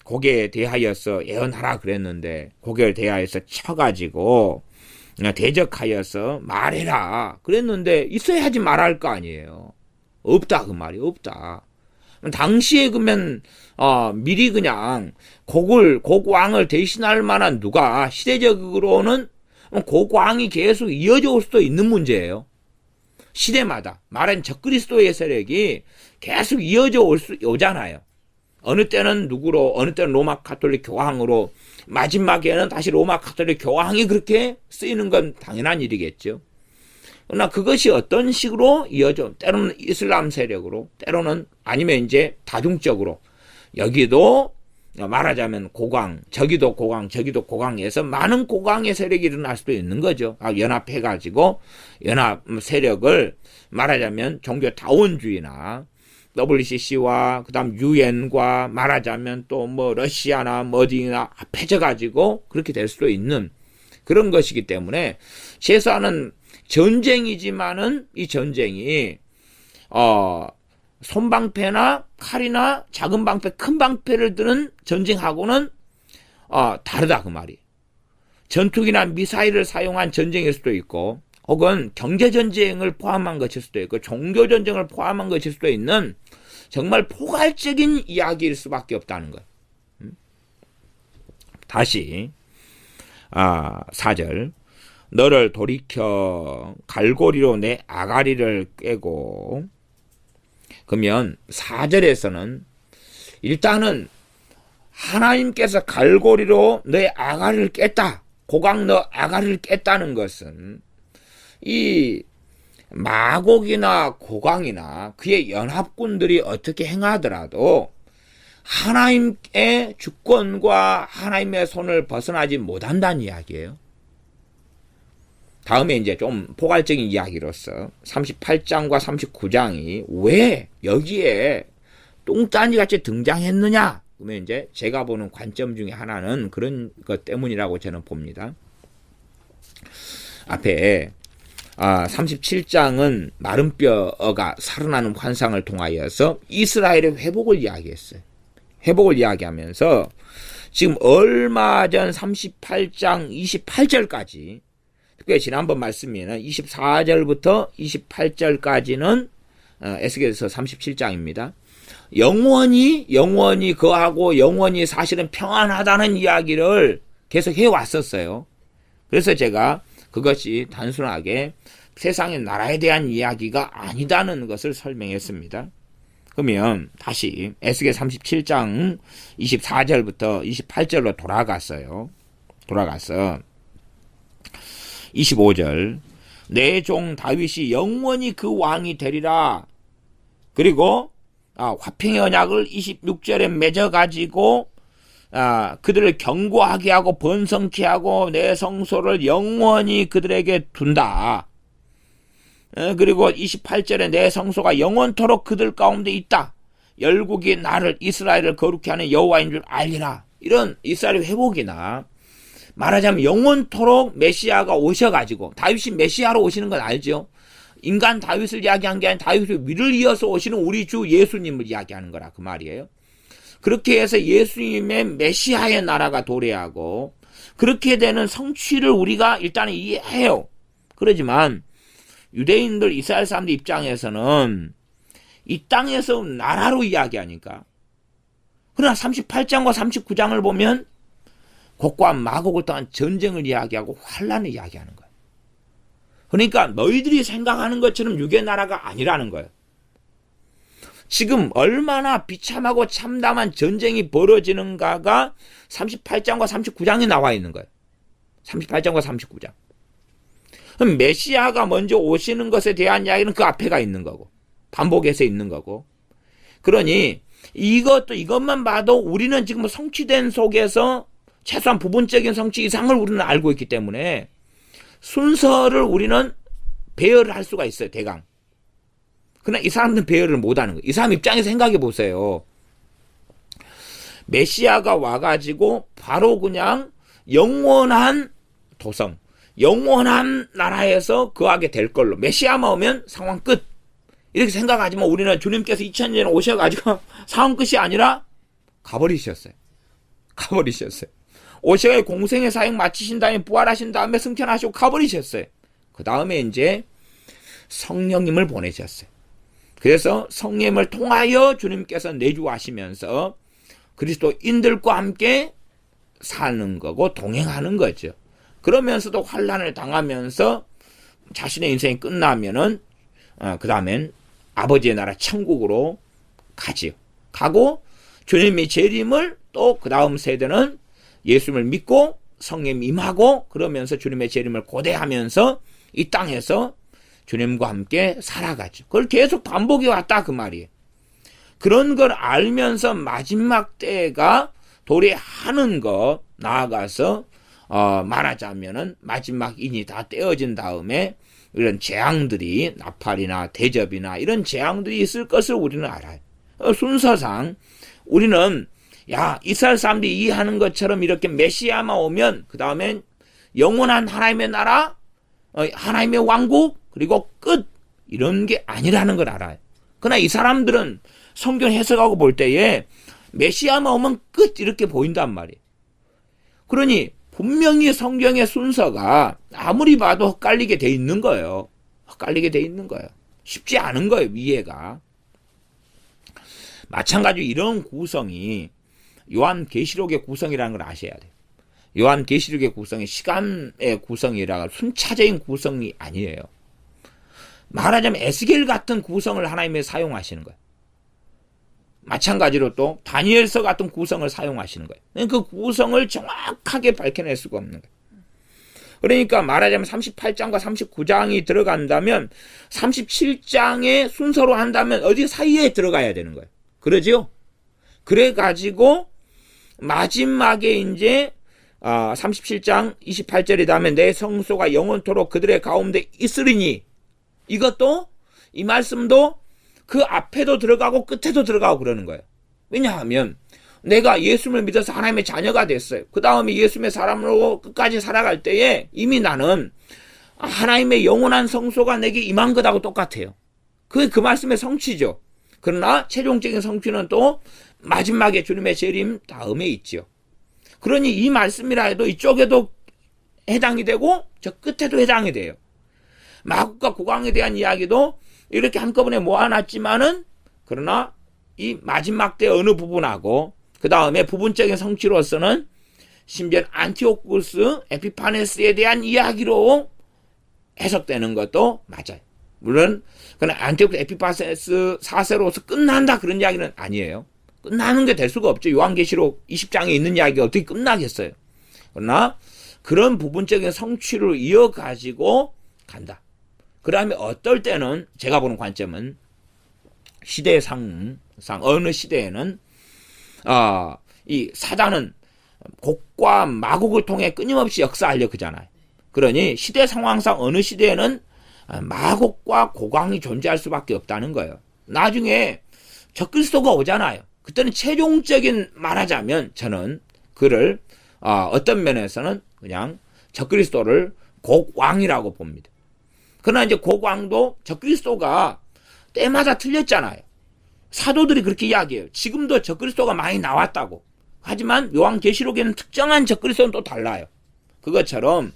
고개에 대하여서 예언하라 그랬는데 고개에 대하여서 쳐가지고 대적하여서 말해라 그랬는데 있어야 하지 말할 거 아니에요. 없다 그 말이 없다. 당시에 그러면 미리 그냥 곡왕을 대신할 만한 누가 시대적으로는 곡왕이 계속 이어져 올 수도 있는 문제예요. 시대마다 말한 적그리스도의 세력이 계속 이어져 오잖아요. 어느 때는 누구로 어느 때는 로마 가톨릭 교황으로 마지막에는 다시 로마 가톨릭 교황이 그렇게 쓰이는 건 당연한 일이겠죠. 그러나 그것이 어떤 식으로 이어져 때로는 이슬람 세력으로 때로는 아니면 이제 다중적으로 여기도 말하자면 고강 저기도 고강에서 많은 고강의 세력이 일어날 수도 있는 거죠. 연합해가지고 연합 세력을 말하자면 종교 다원주의나 WCC와 그다음 유엔과 말하자면 또 뭐 러시아나 뭐 어디나 합해져가지고 그렇게 될 수도 있는 그런 것이기 때문에 최소한은 전쟁이지만은 이 전쟁이 손방패나 칼이나 작은 방패, 큰 방패를 드는 전쟁하고는 다르다 그 말이. 전투기나 미사일을 사용한 전쟁일 수도 있고 혹은 경제전쟁을 포함한 것일 수도 있고 종교전쟁을 포함한 것일 수도 있는 정말 포괄적인 이야기일 수밖에 없다는 것. 다시 4절 너를 돌이켜 갈고리로 내 아가리를 꿰고. 그러면 4절에서는 일단은 하나님께서 갈고리로 내 아가리를 깼다. 고각 너 아가리를 깼다는 것은 이 마곡이나 고강이나 그의 연합군들이 어떻게 행하더라도 하나님의 주권과 하나님의 손을 벗어나지 못한다는 이야기예요. 다음에 이제 좀 포괄적인 이야기로서 38장과 39장이 왜 여기에 똥단지같이 등장했느냐? 그러면 이제 제가 보는 관점 중에 하나는 그런 것 때문이라고 저는 봅니다. 앞에 37장은 마른 뼈가 살아나는 환상을 통하여서 이스라엘의 회복을 이야기했어요. 회복을 이야기하면서 지금 얼마 전 38장 28절까지 특별히 지난번 말씀에는 24절부터 28절까지는 에스겔서 37장입니다. 영원히 그하고 영원히 사실은 평안하다는 이야기를 계속 해왔었어요. 그래서 제가 그것이 단순하게 세상의 나라에 대한 이야기가 아니다는 것을 설명했습니다. 그러면 다시 에스겔 37장 24절부터 28절로 돌아가서 25절 내 종 다윗이 영원히 그 왕이 되리라. 그리고 화평의 언약을 26절에 맺어가지고 그들을 견고하게 하고 번성케 하고 내 성소를 영원히 그들에게 둔다. 그리고 28절에 내 성소가 영원토록 그들 가운데 있다. 열국이 나를 이스라엘을 거룩히 하는 여호와인 줄 알리라. 이런 이스라엘 회복이나 말하자면 영원토록 메시아가 오셔가지고 다윗이 메시아로 오시는 건 알죠. 인간 다윗을 이야기한 게 아니라 다윗의 위를 이어서 오시는 우리 주 예수님을 이야기하는 거라 그 말이에요. 그렇게 해서 예수님의 메시아의 나라가 도래하고 그렇게 되는 성취를 우리가 일단은 이해해요. 그러지만 유대인들 이스라엘 사람들 입장에서는 이 땅에서 나라로 이야기하니까 그러나 38장과 39장을 보면 곡과 마곡을 통한 전쟁을 이야기하고 환란을 이야기하는 거예요. 그러니까 너희들이 생각하는 것처럼 육의 나라가 아니라는 거예요. 지금 얼마나 비참하고 참담한 전쟁이 벌어지는가가 38장과 39장에 나와 있는 거예요. 38장과 39장. 그럼 메시아가 먼저 오시는 것에 대한 이야기는 그 앞에가 있는 거고 반복해서 있는 거고. 그러니 이것만 봐도 우리는 지금 성취된 속에서 최소한 부분적인 성취 이상을 우리는 알고 있기 때문에 순서를 우리는 배열을 할 수가 있어요. 대강. 그러나 이 사람들은 배열을 못하는 거예요. 이 사람 입장에서 생각해 보세요. 메시아가 와가지고 바로 그냥 영원한 도성, 영원한 나라에서 거하게 될 걸로. 메시아만 오면 상황 끝. 이렇게 생각하지만 우리는 주님께서 2000년에 오셔가지고 상황 끝이 아니라 가버리셨어요. 오셔가 공생의 사역 마치신 다음에 부활하신 다음에 승천하시고 가버리셨어요. 그 다음에 이제 성령님을 보내셨어요. 그래서 성령님을 통하여 주님께서 내주하시면서 그리스도인들과 함께 사는 거고 동행하는 거죠. 그러면서도 환난을 당하면서 자신의 인생이 끝나면은 그 다음엔 아버지의 나라 천국으로 가지요. 가고 주님의 재림을 또 그 다음 세대는 예수님을 믿고 성령 임하고 그러면서 주님의 재림을 고대하면서 이 땅에서 주님과 함께 살아가죠. 그걸 계속 반복해 왔다 그 말이에요. 그런 걸 알면서 마지막 때가 도래하는 것 나아가서 말하자면은 마지막 인이 다 떼어진 다음에 이런 재앙들이 나팔이나 대접이나 이런 재앙들이 있을 것을 우리는 알아요. 순서상 우리는 이스라엘 사람들이 이해하는 것처럼 이렇게 메시아만 오면 그 다음엔 영원한 하나님의 나라, 하나님의 왕국 그리고 끝 이런 게 아니라는 걸 알아요. 그러나 이 사람들은 성경 해석하고 볼 때에 메시아만 오면 끝 이렇게 보인단 말이에요. 그러니 분명히 성경의 순서가 아무리 봐도 헷갈리게 돼 있는 거예요. 쉽지 않은 거예요. 이해가. 마찬가지로 이런 구성이 요한계시록의 구성이라는 걸 아셔야 돼요. 요한계시록의 구성이 시간의 구성이라 순차적인 구성이 아니에요. 말하자면 에스겔 같은 구성을 하나님이 사용하시는 거예요. 마찬가지로 또 다니엘서 같은 구성을 사용하시는 거예요. 그 구성을 정확하게 밝혀낼 수가 없는 거예요. 그러니까 말하자면 38장과 39장이 들어간다면 37장의 순서로 한다면 어디 사이에 들어가야 되는 거예요. 그러죠? 그래가지고 마지막에 이제 37장 28절에 닿으면 내 성소가 영원토록 그들의 가운데 있으리니, 이것도 이 말씀도 그 앞에도 들어가고 끝에도 들어가고 그러는 거예요. 왜냐하면 내가 예수를 믿어서 하나님의 자녀가 됐어요. 그 다음에 예수의 사람으로 끝까지 살아갈 때에 이미 나는 하나님의 영원한 성소가 내게 임한 것하고 똑같아요. 그게 그 말씀의 성취죠. 그러나 최종적인 성취는 또 마지막에 주님의 재림 다음에 있죠. 그러니 이 말씀이라 해도 이쪽에도 해당이 되고 저 끝에도 해당이 돼요. 마국과 고강에 대한 이야기도 이렇게 한꺼번에 모아놨지만은, 그러나 이 마지막 때 어느 부분하고 그 다음에 부분적인 성취로서는 심지어 안티오쿠스 에피파네스에 대한 이야기로 해석되는 것도 맞아요. 물론 그는 안티오쿠스 에피파네스 4세로서 끝난다 그런 이야기는 아니에요. 끝나는 게 될 수가 없죠. 요한계시록 20장에 있는 이야기가 어떻게 끝나겠어요. 그러나 그런 부분적인 성취를 이어가지고 간다. 그 다음에 어떨 때는 제가 보는 관점은 시대상 어느 시대에는 이 사단은 곡과 마곡을 통해 끊임없이 역사하려 그잖아요. 그러니 시대 상황상 어느 시대에는 마곡과 고강이 존재할 수밖에 없다는 거예요. 나중에 적그리스도가 오잖아요. 그때는 최종적인 말하자면 저는 그를 어떤 면에서는 그냥 적그리스도를 곡왕이라고 봅니다. 그러나 이제 곡왕도 적그리스도가 때마다 틀렸잖아요. 사도들이 그렇게 이야기해요. 지금도 적그리스도가 많이 나왔다고. 하지만 요한계시록에는 특정한 적그리스도는 또 달라요. 그것처럼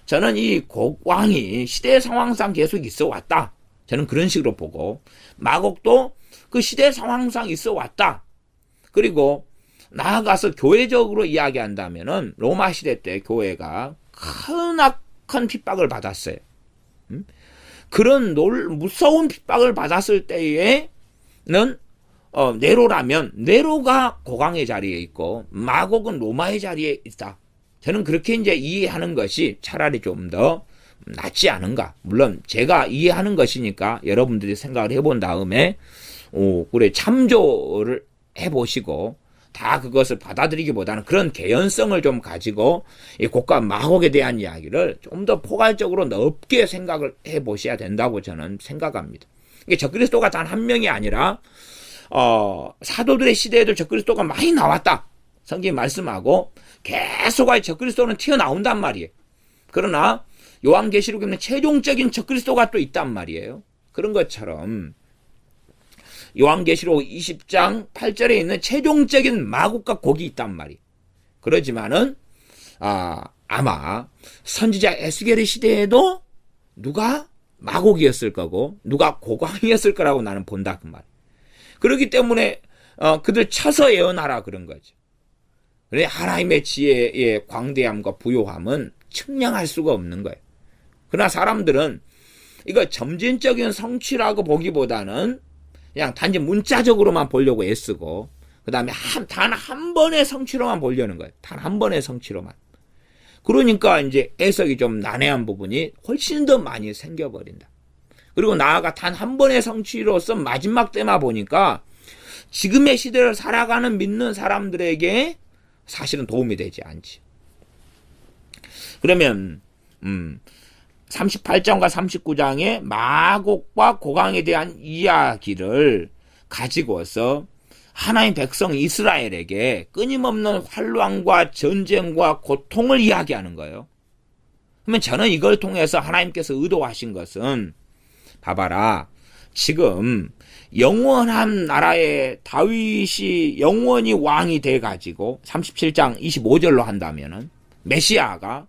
저는 이 곡왕이 시대 상황상 계속 있어 왔다. 저는 그런 식으로 보고, 마곡도 그 시대 상황상 있어 왔다. 그리고 나아가서 교회적으로 이야기한다면은 로마 시대 때 교회가 큰 핍박을 받았어요. 그런 무서운 핍박을 받았을 때에는 네로라면 네로가 고강의 자리에 있고 마곡은 로마의 자리에 있다. 저는 그렇게 이제 이해하는 것이 차라리 좀 더 낫지 않은가. 물론 제가 이해하는 것이니까 여러분들이 생각을 해본 다음에 그래 참조를 해보시고 다 그것을 받아들이기보다는 그런 개연성을 좀 가지고 이 곡과 마곡에 대한 이야기를 좀 더 포괄적으로 넓게 생각을 해보셔야 된다고 저는 생각합니다. 이게 적그리스도가 단 한 명이 아니라 사도들의 시대에도 적그리스도가 많이 나왔다. 성경이 말씀하고 계속하여 적그리스도는 튀어나온단 말이에요. 그러나 요한계시록에는 최종적인 적그리스도가 또 있단 말이에요. 그런 것처럼 요한계시록 20장 8절에 있는 최종적인 마곡과 곡이 있단 말이에요. 그러지만은 아마 선지자 에스겔의 시대에도 누가 마곡이었을 거고 누가 고광이었을 거라고 나는 본다 그 말. 그렇기 때문에 그들 쳐서 예언하라 그런 거죠. 그래 하나님의 지혜의 광대함과 부요함은 측량할 수가 없는 거예요. 그러나 사람들은 이거 점진적인 성취라고 보기보다는 그냥 단지 문자적으로만 보려고 애쓰고 그 다음에 단 한 번의 성취로만 보려는 거예요. 단 한 번의 성취로만. 그러니까 이제 해석이 좀 난해한 부분이 훨씬 더 많이 생겨버린다. 그리고 나아가 단 한 번의 성취로서 마지막 때만 보니까 지금의 시대를 살아가는 믿는 사람들에게 사실은 도움이 되지 않지. 그러면 38장과 39장의 마곡과 고강에 대한 이야기를 가지고서 하나님 백성 이스라엘에게 끊임없는 환난과 전쟁과 고통을 이야기하는 거예요. 그러면 저는 이걸 통해서 하나님께서 의도하신 것은 봐봐라. 지금 영원한 나라의 다윗이 영원히 왕이 돼가지고 37장 25절로 한다면은 메시아가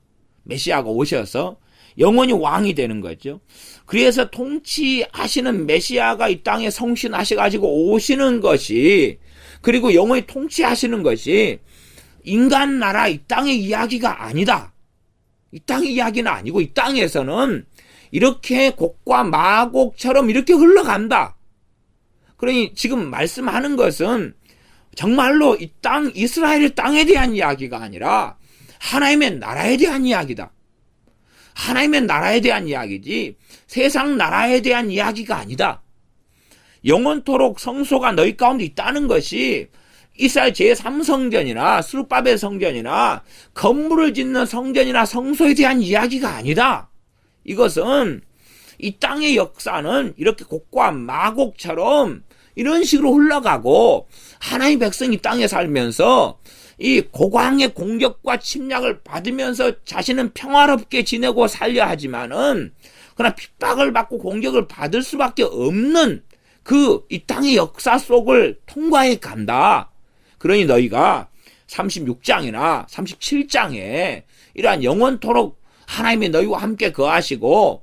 오셔서 영원히 왕이 되는 거죠. 그래서 통치하시는 메시아가 이 땅에 성신하셔가지고 오시는 것이, 그리고 영원히 통치하시는 것이 인간 나라 이 땅의 이야기가 아니다. 이 땅의 이야기는 아니고 이 땅에서는 이렇게 곡과 마곡처럼 이렇게 흘러간다. 그러니 지금 말씀하는 것은 정말로 이 땅, 이스라엘의 땅에 대한 이야기가 아니라 하나님의 나라에 대한 이야기다. 하나님의 나라에 대한 이야기지 세상 나라에 대한 이야기가 아니다. 영원토록 성소가 너희 가운데 있다는 것이 이스라엘 제3성전이나 스룹바벨 성전이나 건물을 짓는 성전이나 성소에 대한 이야기가 아니다. 이것은 이 땅의 역사는 이렇게 곡과 마곡처럼 이런 식으로 흘러가고 하나님의 백성이 땅에 살면서 이 고광의 공격과 침략을 받으면서 자신은 평화롭게 지내고 살려 하지만은 그러나 핍박을 받고 공격을 받을 수밖에 없는 이 땅의 역사 속을 통과해 간다. 그러니 너희가 36장이나 37장에 이러한 영원토록 하나님이 너희와 함께 거하시고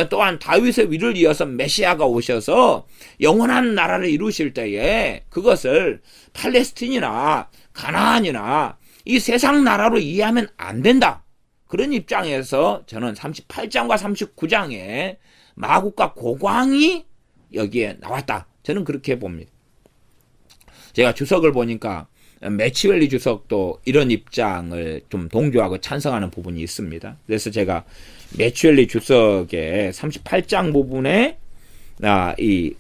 또한 다윗의 위를 이어서 메시아가 오셔서 영원한 나라를 이루실 때에 그것을 팔레스틴이나 가나안이나 이 세상 나라로 이해하면 안 된다. 그런 입장에서 저는 38장과 39장에 마국과 고광이 여기에 나왔다. 저는 그렇게 봅니다. 제가 주석을 보니까 매치웰리 주석도 이런 입장을 좀 동조하고 찬성하는 부분이 있습니다. 그래서 제가 매치웰리 주석의 38장 부분에 이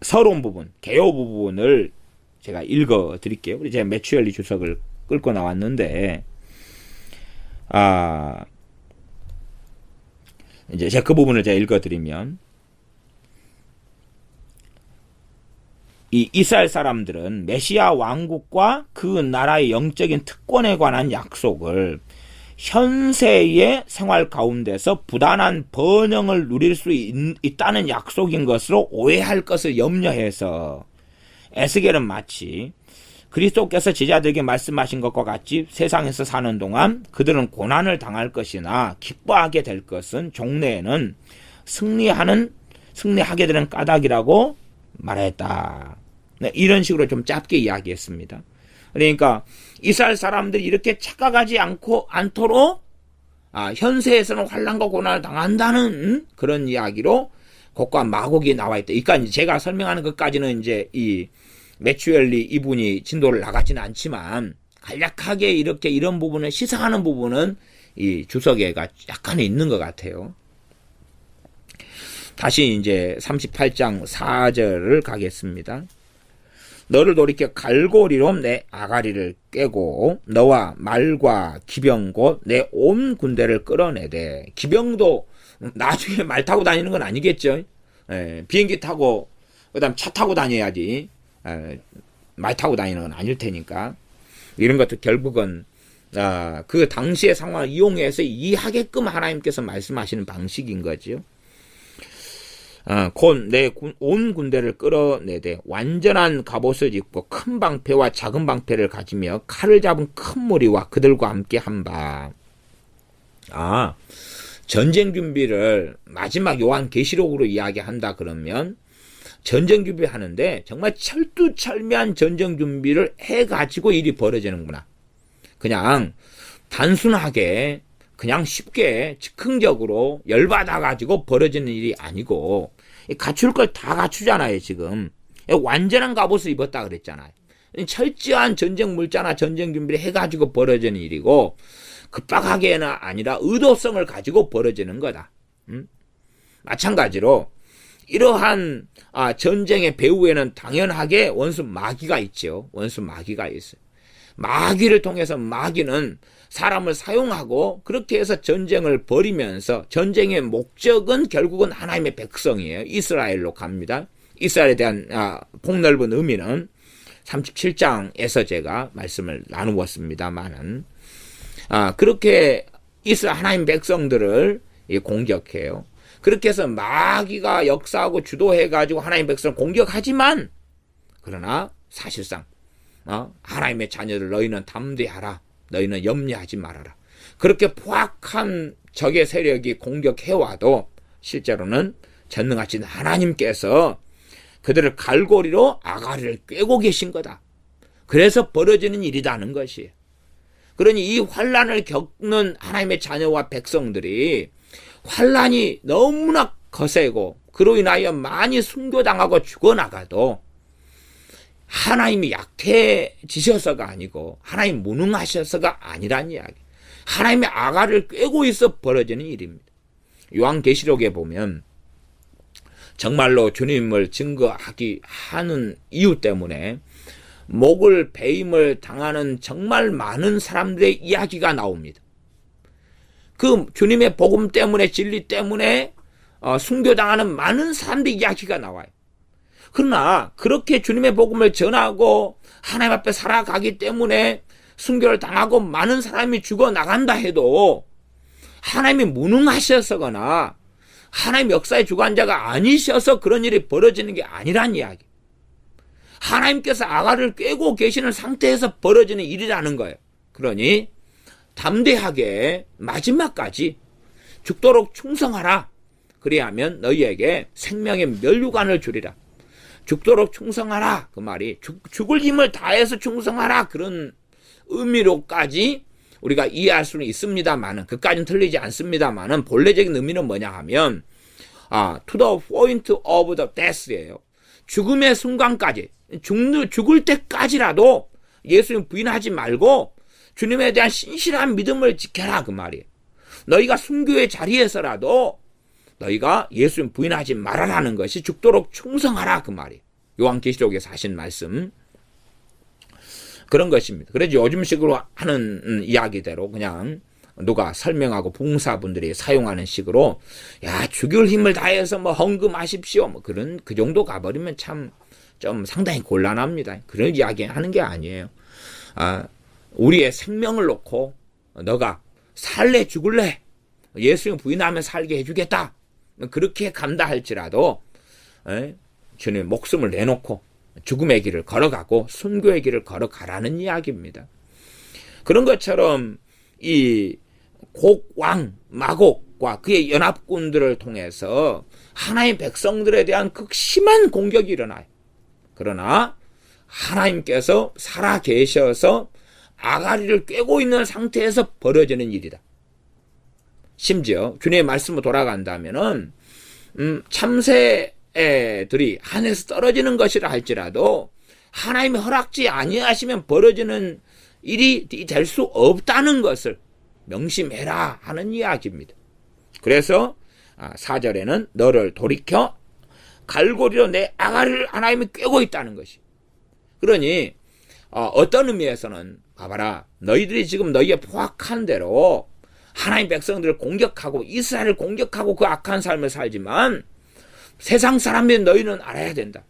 서론 부분, 개요 부분을 제가 읽어 드릴게요. 우리 제가 매치웰리 주석을 끌고 나왔는데, 이제 제가 그 부분을 제가 읽어 드리면, 이 이스라엘 사람들은 메시아 왕국과 그 나라의 영적인 특권에 관한 약속을 현세의 생활 가운데서 부단한 번영을 누릴 수 있다는 약속인 것으로 오해할 것을 염려해서 에스겔은 마치 그리스도께서 제자들에게 말씀하신 것과 같이 세상에서 사는 동안 그들은 고난을 당할 것이나 기뻐하게 될 것은 종래에는 승리하게 되는 까닭이라고 말했다. 네, 이런 식으로 좀 짧게 이야기했습니다. 그러니까 이스라엘 사람들이 이렇게 착각하지 않도록 현세에서는 환난과 고난을 당한다는 그런 이야기로 곡과 마곡이 나와 있다. 그러니까 제가 설명하는 것까지는 이제 이 매추엘리 이분이 진도를 나가지는 않지만 간략하게 이렇게 이런 부분을 시사하는 부분은 이 주석에가 약간 있는 것 같아요. 다시 이제 38장 4절을 가겠습니다. 너를 돌이켜 갈고리로 내 아가리를 꿰고 너와 말과 기병 곧 내 온 군대를 끌어내되, 기병도 나중에 말 타고 다니는 건 아니겠죠. 비행기 타고 그다음 차 타고 다녀야지 말 타고 다니는 건 아닐 테니까 이런 것도 결국은 그 당시의 상황을 이용해서 이해하게끔 하나님께서 말씀하시는 방식인 거죠. 곧 내 온 군대를 끌어내되 완전한 갑옷을 입고 큰 방패와 작은 방패를 가지며 칼을 잡은 큰 무리와 그들과 함께 한바. 전쟁 준비를 마지막 요한계시록으로 이야기한다 그러면 전쟁 준비하는데 정말 철두철미한 전쟁 준비를 해가지고 일이 벌어지는구나. 그냥 단순하게 그냥 쉽게 즉흥적으로 열받아가지고 벌어지는 일이 아니고 갖출 걸 다 갖추잖아요. 지금 완전한 갑옷을 입었다 그랬잖아요. 철저한 전쟁 물자나 전쟁 준비를 해가지고 벌어지는 일이고 급박하게는 아니라 의도성을 가지고 벌어지는 거다. 마찬가지로 이러한 전쟁의 배후에는 당연하게 원수 마귀가 있죠. 원수 마귀가 있어요. 마귀를 통해서 마귀는 사람을 사용하고 그렇게 해서 전쟁을 벌이면서 전쟁의 목적은 결국은 하나님의 백성이에요. 이스라엘로 갑니다. 이스라엘에 대한 폭넓은 의미는 37장에서 제가 말씀을 나누었습니다만은 그렇게 이스라엘 하나님 백성들을 공격해요. 그렇게 해서 마귀가 역사하고 주도해가지고 하나님 백성을 공격하지만 그러나 사실상 하나님의 자녀들 너희는 담대하라. 너희는 염려하지 말아라. 그렇게 포악한 적의 세력이 공격해와도 실제로는 전능하신 하나님께서 그들을 갈고리로 아가리를 꿰고 계신 거다. 그래서 벌어지는 일이라는 것이에요. 그러니 이 환난을 겪는 하나님의 자녀와 백성들이 환난이 너무나 거세고 그로 인하여 많이 순교당하고 죽어나가도 하나님이 약해지셔서가 아니고 하나님 무능하셔서가 아니란 이야기. 하나님의 아가를 꿰고 있어 벌어지는 일입니다. 요한계시록에 보면 정말로 주님을 증거하기 하는 이유 때문에 목을 베임을 당하는 정말 많은 사람들의 이야기가 나옵니다. 그 주님의 복음 때문에 진리 때문에 순교당하는 많은 사람들의 이야기가 나와요. 그러나 그렇게 주님의 복음을 전하고 하나님 앞에 살아가기 때문에 순교를 당하고 많은 사람이 죽어나간다 해도 하나님이 무능하셔서거나 하나님 역사의 주관자가 아니셔서 그런 일이 벌어지는 게 아니란 이야기. 하나님께서 아가를 꿰고 계시는 상태에서 벌어지는 일이라는 거예요. 그러니 담대하게 마지막까지 죽도록 충성하라. 그리하면 너희에게 생명의 면류관을 주리라. 죽도록 충성하라. 그 말이 죽을 힘을 다해서 충성하라. 그런 의미로까지 우리가 이해할 수는 있습니다만은, 그까지는 틀리지 않습니다만은, 본래적인 의미는 뭐냐 하면, to the point of the death예요. 죽음의 순간까지, 죽을 때까지라도 예수님 부인하지 말고 주님에 대한 신실한 믿음을 지켜라. 그 말이에요. 너희가 순교의 자리에서라도 너희가 예수님 부인하지 말아라는 것이 죽도록 충성하라. 그 말이에요. 요한계시록에서 하신 말씀. 그런 것입니다. 그래서 요즘식으로 하는 이야기대로 그냥 누가 설명하고 봉사분들이 사용하는 식으로 죽일 힘을 다해서 헌금하십시오. 그 정도 가버리면 참 좀 상당히 곤란합니다. 그런 이야기 하는 게 아니에요. 우리의 생명을 놓고 너가 살래 죽을래 예수님 부인하면 살게 해주겠다. 그렇게 간다 할지라도 주님 목숨을 내놓고 죽음의 길을 걸어가고 순교의 길을 걸어가라는 이야기입니다. 그런 것처럼 이 곡왕 마곡과 그의 연합군들을 통해서 하나님의 백성들에 대한 극심한 공격이 일어나요. 그러나 하나님께서 살아계셔서 아가리를 꿰고 있는 상태에서 벌어지는 일이다. 심지어 주님의 말씀으로 돌아간다면은 참새들이 하늘에서 떨어지는 것이라 할지라도 하나님의 허락지 아니하시면 벌어지는 일이 될 수 없다는 것을 명심해라 하는 이야기입니다. 그래서 4절에는 너를 돌이켜 갈고리로 내 아가리를 하나님이 꿰고 있다는 것이. 그러니 어떤 의미에서는 봐봐라, 너희들이 지금 너희의 포악한 대로 하나님 백성들을 공격하고 이스라엘을 공격하고 그 악한 삶을 살지만 세상 사람인 너희는 알아야 된다.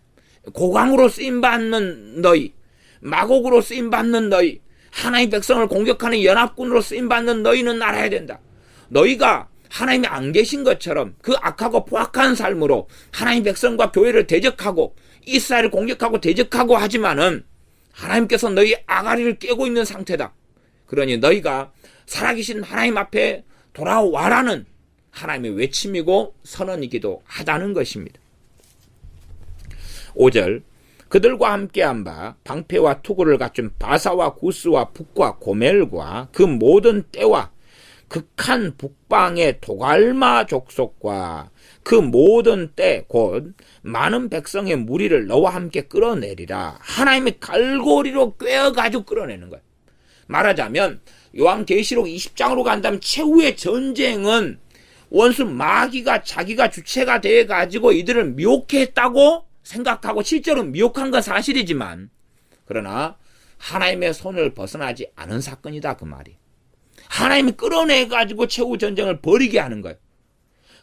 고강으로 쓰임받는 너희, 마곡으로 쓰임받는 너희, 하나님 백성을 공격하는 연합군으로 쓰임받는 너희는 알아야 된다. 너희가 하나님이 안 계신 것처럼 그 악하고 포악한 삶으로 하나님 백성과 교회를 대적하고 이스라엘을 공격하고 대적하고 하지만은 하나님께서 너희 아가리를 꿰고 있는 상태다. 그러니 너희가 살아계신 하나님 앞에 돌아와라는 하나님의 외침이고 선언이기도 하다는 것입니다. 5절 그들과 함께한 바 방패와 투구를 갖춘 바사와 구스와 북과 고멜과 그 모든 떼와 극한 북방의 도갈마 족속과 그 모든 때 곧 많은 백성의 무리를 너와 함께 끌어내리라. 하나님의 갈고리로 꿰어가지고 끌어내는 거예요. 말하자면 요한계시록 20장으로 간다면 최후의 전쟁은 원수 마귀가 자기가 주체가 돼가지고 이들을 미혹했다고 생각하고 실제로 미혹한 건 사실이지만 그러나 하나님의 손을 벗어나지 않은 사건이다 그 말이. 하나님이 끌어내가지고 최후 전쟁을 벌이게 하는 거예요.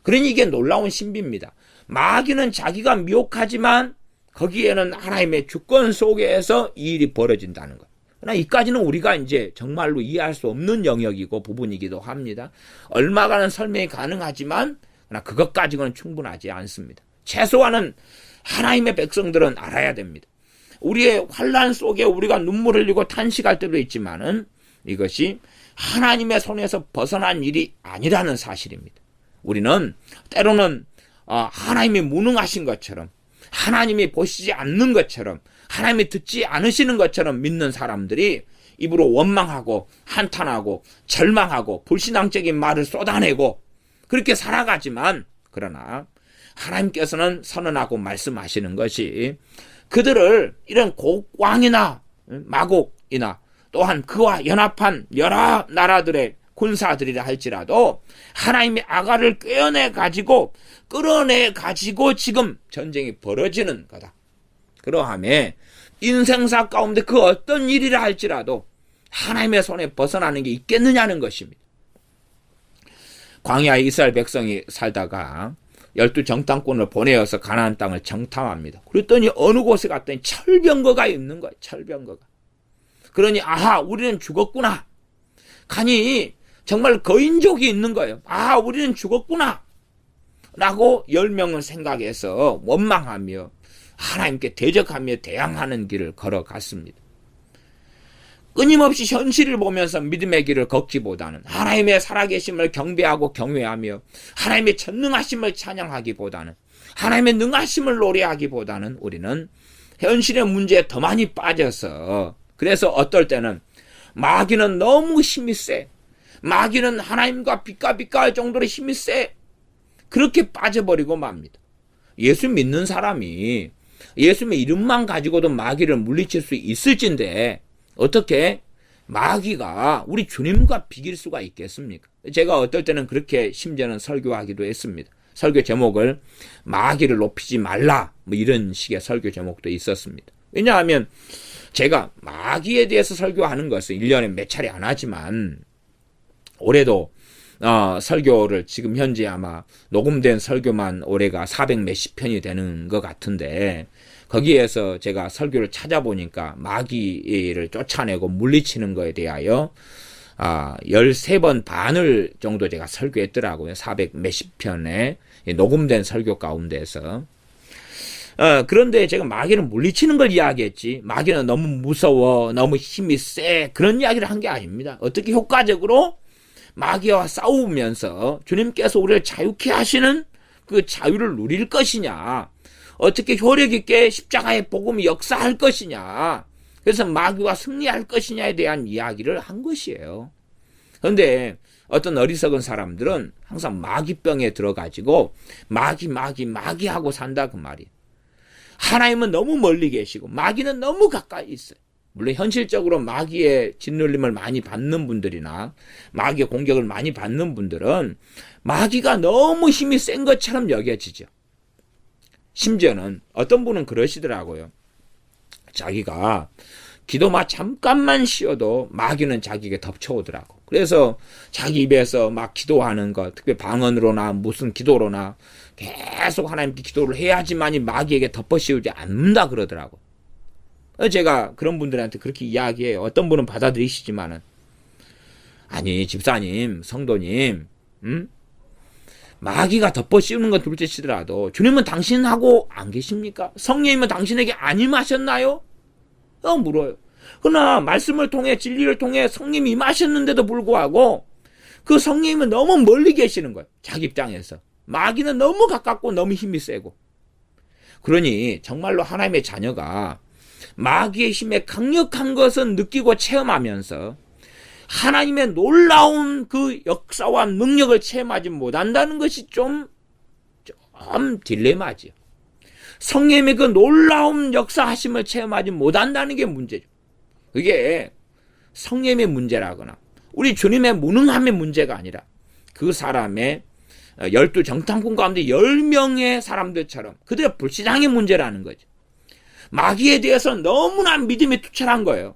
그러니 이게 놀라운 신비입니다. 마귀는 자기가 미혹하지만 거기에는 하나님의 주권 속에서 이 일이 벌어진다는 거예요. 그러나 이까지는 우리가 이제 정말로 이해할 수 없는 영역이고 부분이기도 합니다. 얼마간은 설명이 가능하지만 그러나 그것까지는 충분하지 않습니다. 최소한은 하나님의 백성들은 알아야 됩니다. 우리의 환난 속에 우리가 눈물 흘리고 탄식할 때도 있지만은 이것이 하나님의 손에서 벗어난 일이 아니라는 사실입니다. 우리는 때로는 하나님이 무능하신 것처럼 하나님이 보시지 않는 것처럼 하나님이 듣지 않으시는 것처럼 믿는 사람들이 입으로 원망하고 한탄하고 절망하고 불신앙적인 말을 쏟아내고 그렇게 살아가지만, 그러나 하나님께서는 선언하고 말씀하시는 것이 그들을 이런 곡왕이나 마곡이나 또한 그와 연합한 여러 나라들의 군사들이라 할지라도 하나님의 아가를 꿰어내 가지고 끌어내 가지고 지금 전쟁이 벌어지는 거다. 그러함에 인생사 가운데 그 어떤 일이라 할지라도 하나님의 손에 벗어나는 게 있겠느냐는 것입니다. 광야에 이스라엘 백성이 살다가 12정탐꾼을 보내어서 가나안 땅을 정탐합니다. 그랬더니 어느 곳에 갔더니 철병거가 있는 거예요. 철병거가. 그러니 아하, 우리는 죽었구나. 가니 정말 거인족이 있는 거예요. 아하, 우리는 죽었구나 라고 10명은 생각해서 원망하며 하나님께 대적하며 대항하는 길을 걸어갔습니다. 끊임없이 현실을 보면서 믿음의 길을 걷기보다는 하나님의 살아계심을 경배하고 경외하며 하나님의 전능하심을 찬양하기보다는 하나님의 능하심을 노래하기보다는 우리는 현실의 문제에 더 많이 빠져서, 그래서 어떨 때는 마귀는 너무 힘이 세, 마귀는 하나님과 비까비까할 정도로 힘이 세, 그렇게 빠져버리고 맙니다. 예수 믿는 사람이 예수님의 이름만 가지고도 마귀를 물리칠 수 있을진데 어떻게 마귀가 우리 주님과 비길 수가 있겠습니까? 제가 어떨 때는 그렇게 심지어는 설교하기도 했습니다. 설교 제목을 마귀를 높이지 말라, 뭐 이런 식의 설교 제목도 있었습니다. 왜냐하면 제가 마귀에 대해서 설교하는 것은 1년에 몇 차례 안 하지만 올해도 설교를 지금 현재 아마 녹음된 설교만 올해가 400 몇십 편이 되는 것 같은데, 거기에서 제가 설교를 찾아보니까 마귀를 쫓아내고 물리치는 것에 대하여 13번 반을 정도 제가 설교했더라고요. 400 몇십 편의 녹음된 설교 가운데서. 그런데 제가 마귀를 물리치는 걸 이야기했지, 마귀는 너무 무서워, 너무 힘이 세, 그런 이야기를 한 게 아닙니다. 어떻게 효과적으로 마귀와 싸우면서 주님께서 우리를 자유케 하시는 그 자유를 누릴 것이냐, 어떻게 효력 있게 십자가의 복음이 역사할 것이냐, 그래서 마귀와 승리할 것이냐에 대한 이야기를 한 것이에요. 그런데 어떤 어리석은 사람들은 항상 마귀병에 들어가지고 마귀 하고 산다 그 말이에요. 하나님은 너무 멀리 계시고 마귀는 너무 가까이 있어요. 물론 현실적으로 마귀의 짓눌림을 많이 받는 분들이나 마귀의 공격을 많이 받는 분들은 마귀가 너무 힘이 센 것처럼 여겨지죠. 심지어는 어떤 분은 그러시더라고요. 자기가 기도만 잠깐만 쉬어도 마귀는 자기에게 덮쳐오더라고. 그래서 자기 입에서 막 기도하는 것, 특히 방언으로나 무슨 기도로나 계속 하나님께 기도를 해야지만이 마귀에게 덮어씌우지 않는다 그러더라고. 제가 그런 분들한테 그렇게 이야기해요. 어떤 분은 받아들이시지만은, 아니 집사님, 성도님, 마귀가 덮어씌우는 건 둘째치더라도 주님은 당신하고 안 계십니까? 성령님은 당신에게 안 임하셨나요? 물어요. 그러나 말씀을 통해, 진리를 통해 성령님이 임하셨는데도 불구하고 그 성령님은 너무 멀리 계시는 거예요. 자기 입장에서. 마귀는 너무 가깝고 너무 힘이 세고. 그러니 정말로 하나님의 자녀가 마귀의 힘에 강력한 것은 느끼고 체험하면서 하나님의 놀라운 그 역사와 능력을 체험하지 못한다는 것이 좀 딜레마죠. 성령님의 그 놀라운 역사하심을 체험하지 못한다는 게 문제죠. 그게 성령님의 문제라거나 우리 주님의 무능함의 문제가 아니라 그 사람의 12정탐꾼 가운데 10명의 사람들처럼 그들의 불신앙의 문제라는 거죠. 마귀에 대해서 너무나 믿음이 투철한 거예요.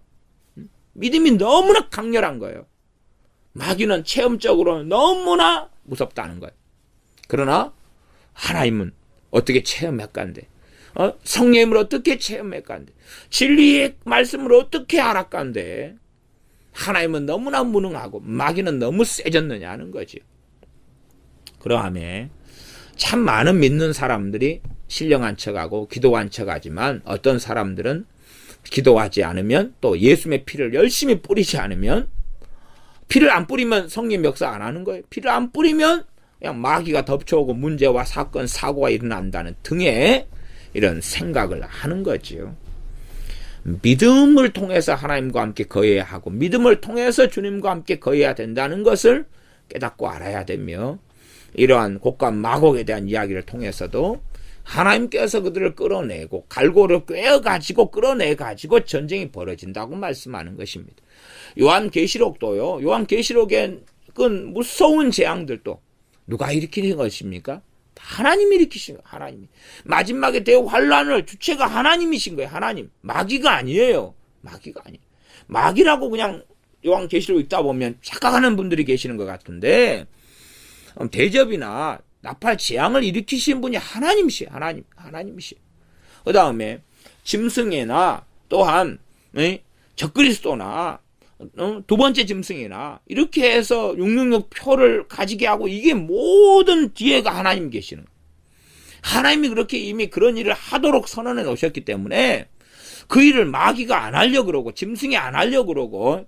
믿음이 너무나 강렬한 거예요. 마귀는 체험적으로 너무나 무섭다는 거예요. 그러나 하나님은 어떻게 체험할까인데, 성령님을 어떻게 체험할까인데, 진리의 말씀을 어떻게 알았까인데, 하나님은 너무나 무능하고 마귀는 너무 세졌느냐는 거죠. 그러함에 참 많은 믿는 사람들이 신령한 척하고 기도한 척하지만 어떤 사람들은 기도하지 않으면, 또 예수님의 피를 열심히 뿌리지 않으면, 피를 안 뿌리면 성령 역사 안 하는 거예요. 피를 안 뿌리면 그냥 마귀가 덮쳐오고 문제와 사건, 사고가 일어난다는 등의 이런 생각을 하는 거지요. 믿음을 통해서 하나님과 함께 거해야 하고 믿음을 통해서 주님과 함께 거해야 된다는 것을 깨닫고 알아야 되며 이러한 곡과 마곡에 대한 이야기를 통해서도 하나님께서 그들을 끌어내고 갈고를 꿰어가지고 끌어내가지고 전쟁이 벌어진다고 말씀하는 것입니다. 요한계시록도요. 요한계시록엔 그 무서운 재앙들도 누가 일으키는 것입니까? 하나님이 일으키신 거예요. 하나님이. 마지막에 대환란을 주체가 하나님이신 거예요. 하나님. 마귀가 아니에요. 마귀가 아니에요. 마귀라고 그냥 요한계시록 읽다 보면 착각하는 분들이 계시는 것 같은데 대접이나 나팔 재앙을 일으키신 분이 하나님이시에요. 하나님이시에요. 그 다음에 짐승이나 또한 적그리스도나 두 번째 짐승이나 이렇게 해서 666 표를 가지게 하고 이게 모든 뒤에가 하나님 계시는 거예요. 하나님이 그렇게 이미 그런 일을 하도록 선언해 놓으셨기 때문에 그 일을 마귀가 안 하려고 그러고 짐승이 안 하려고 그러고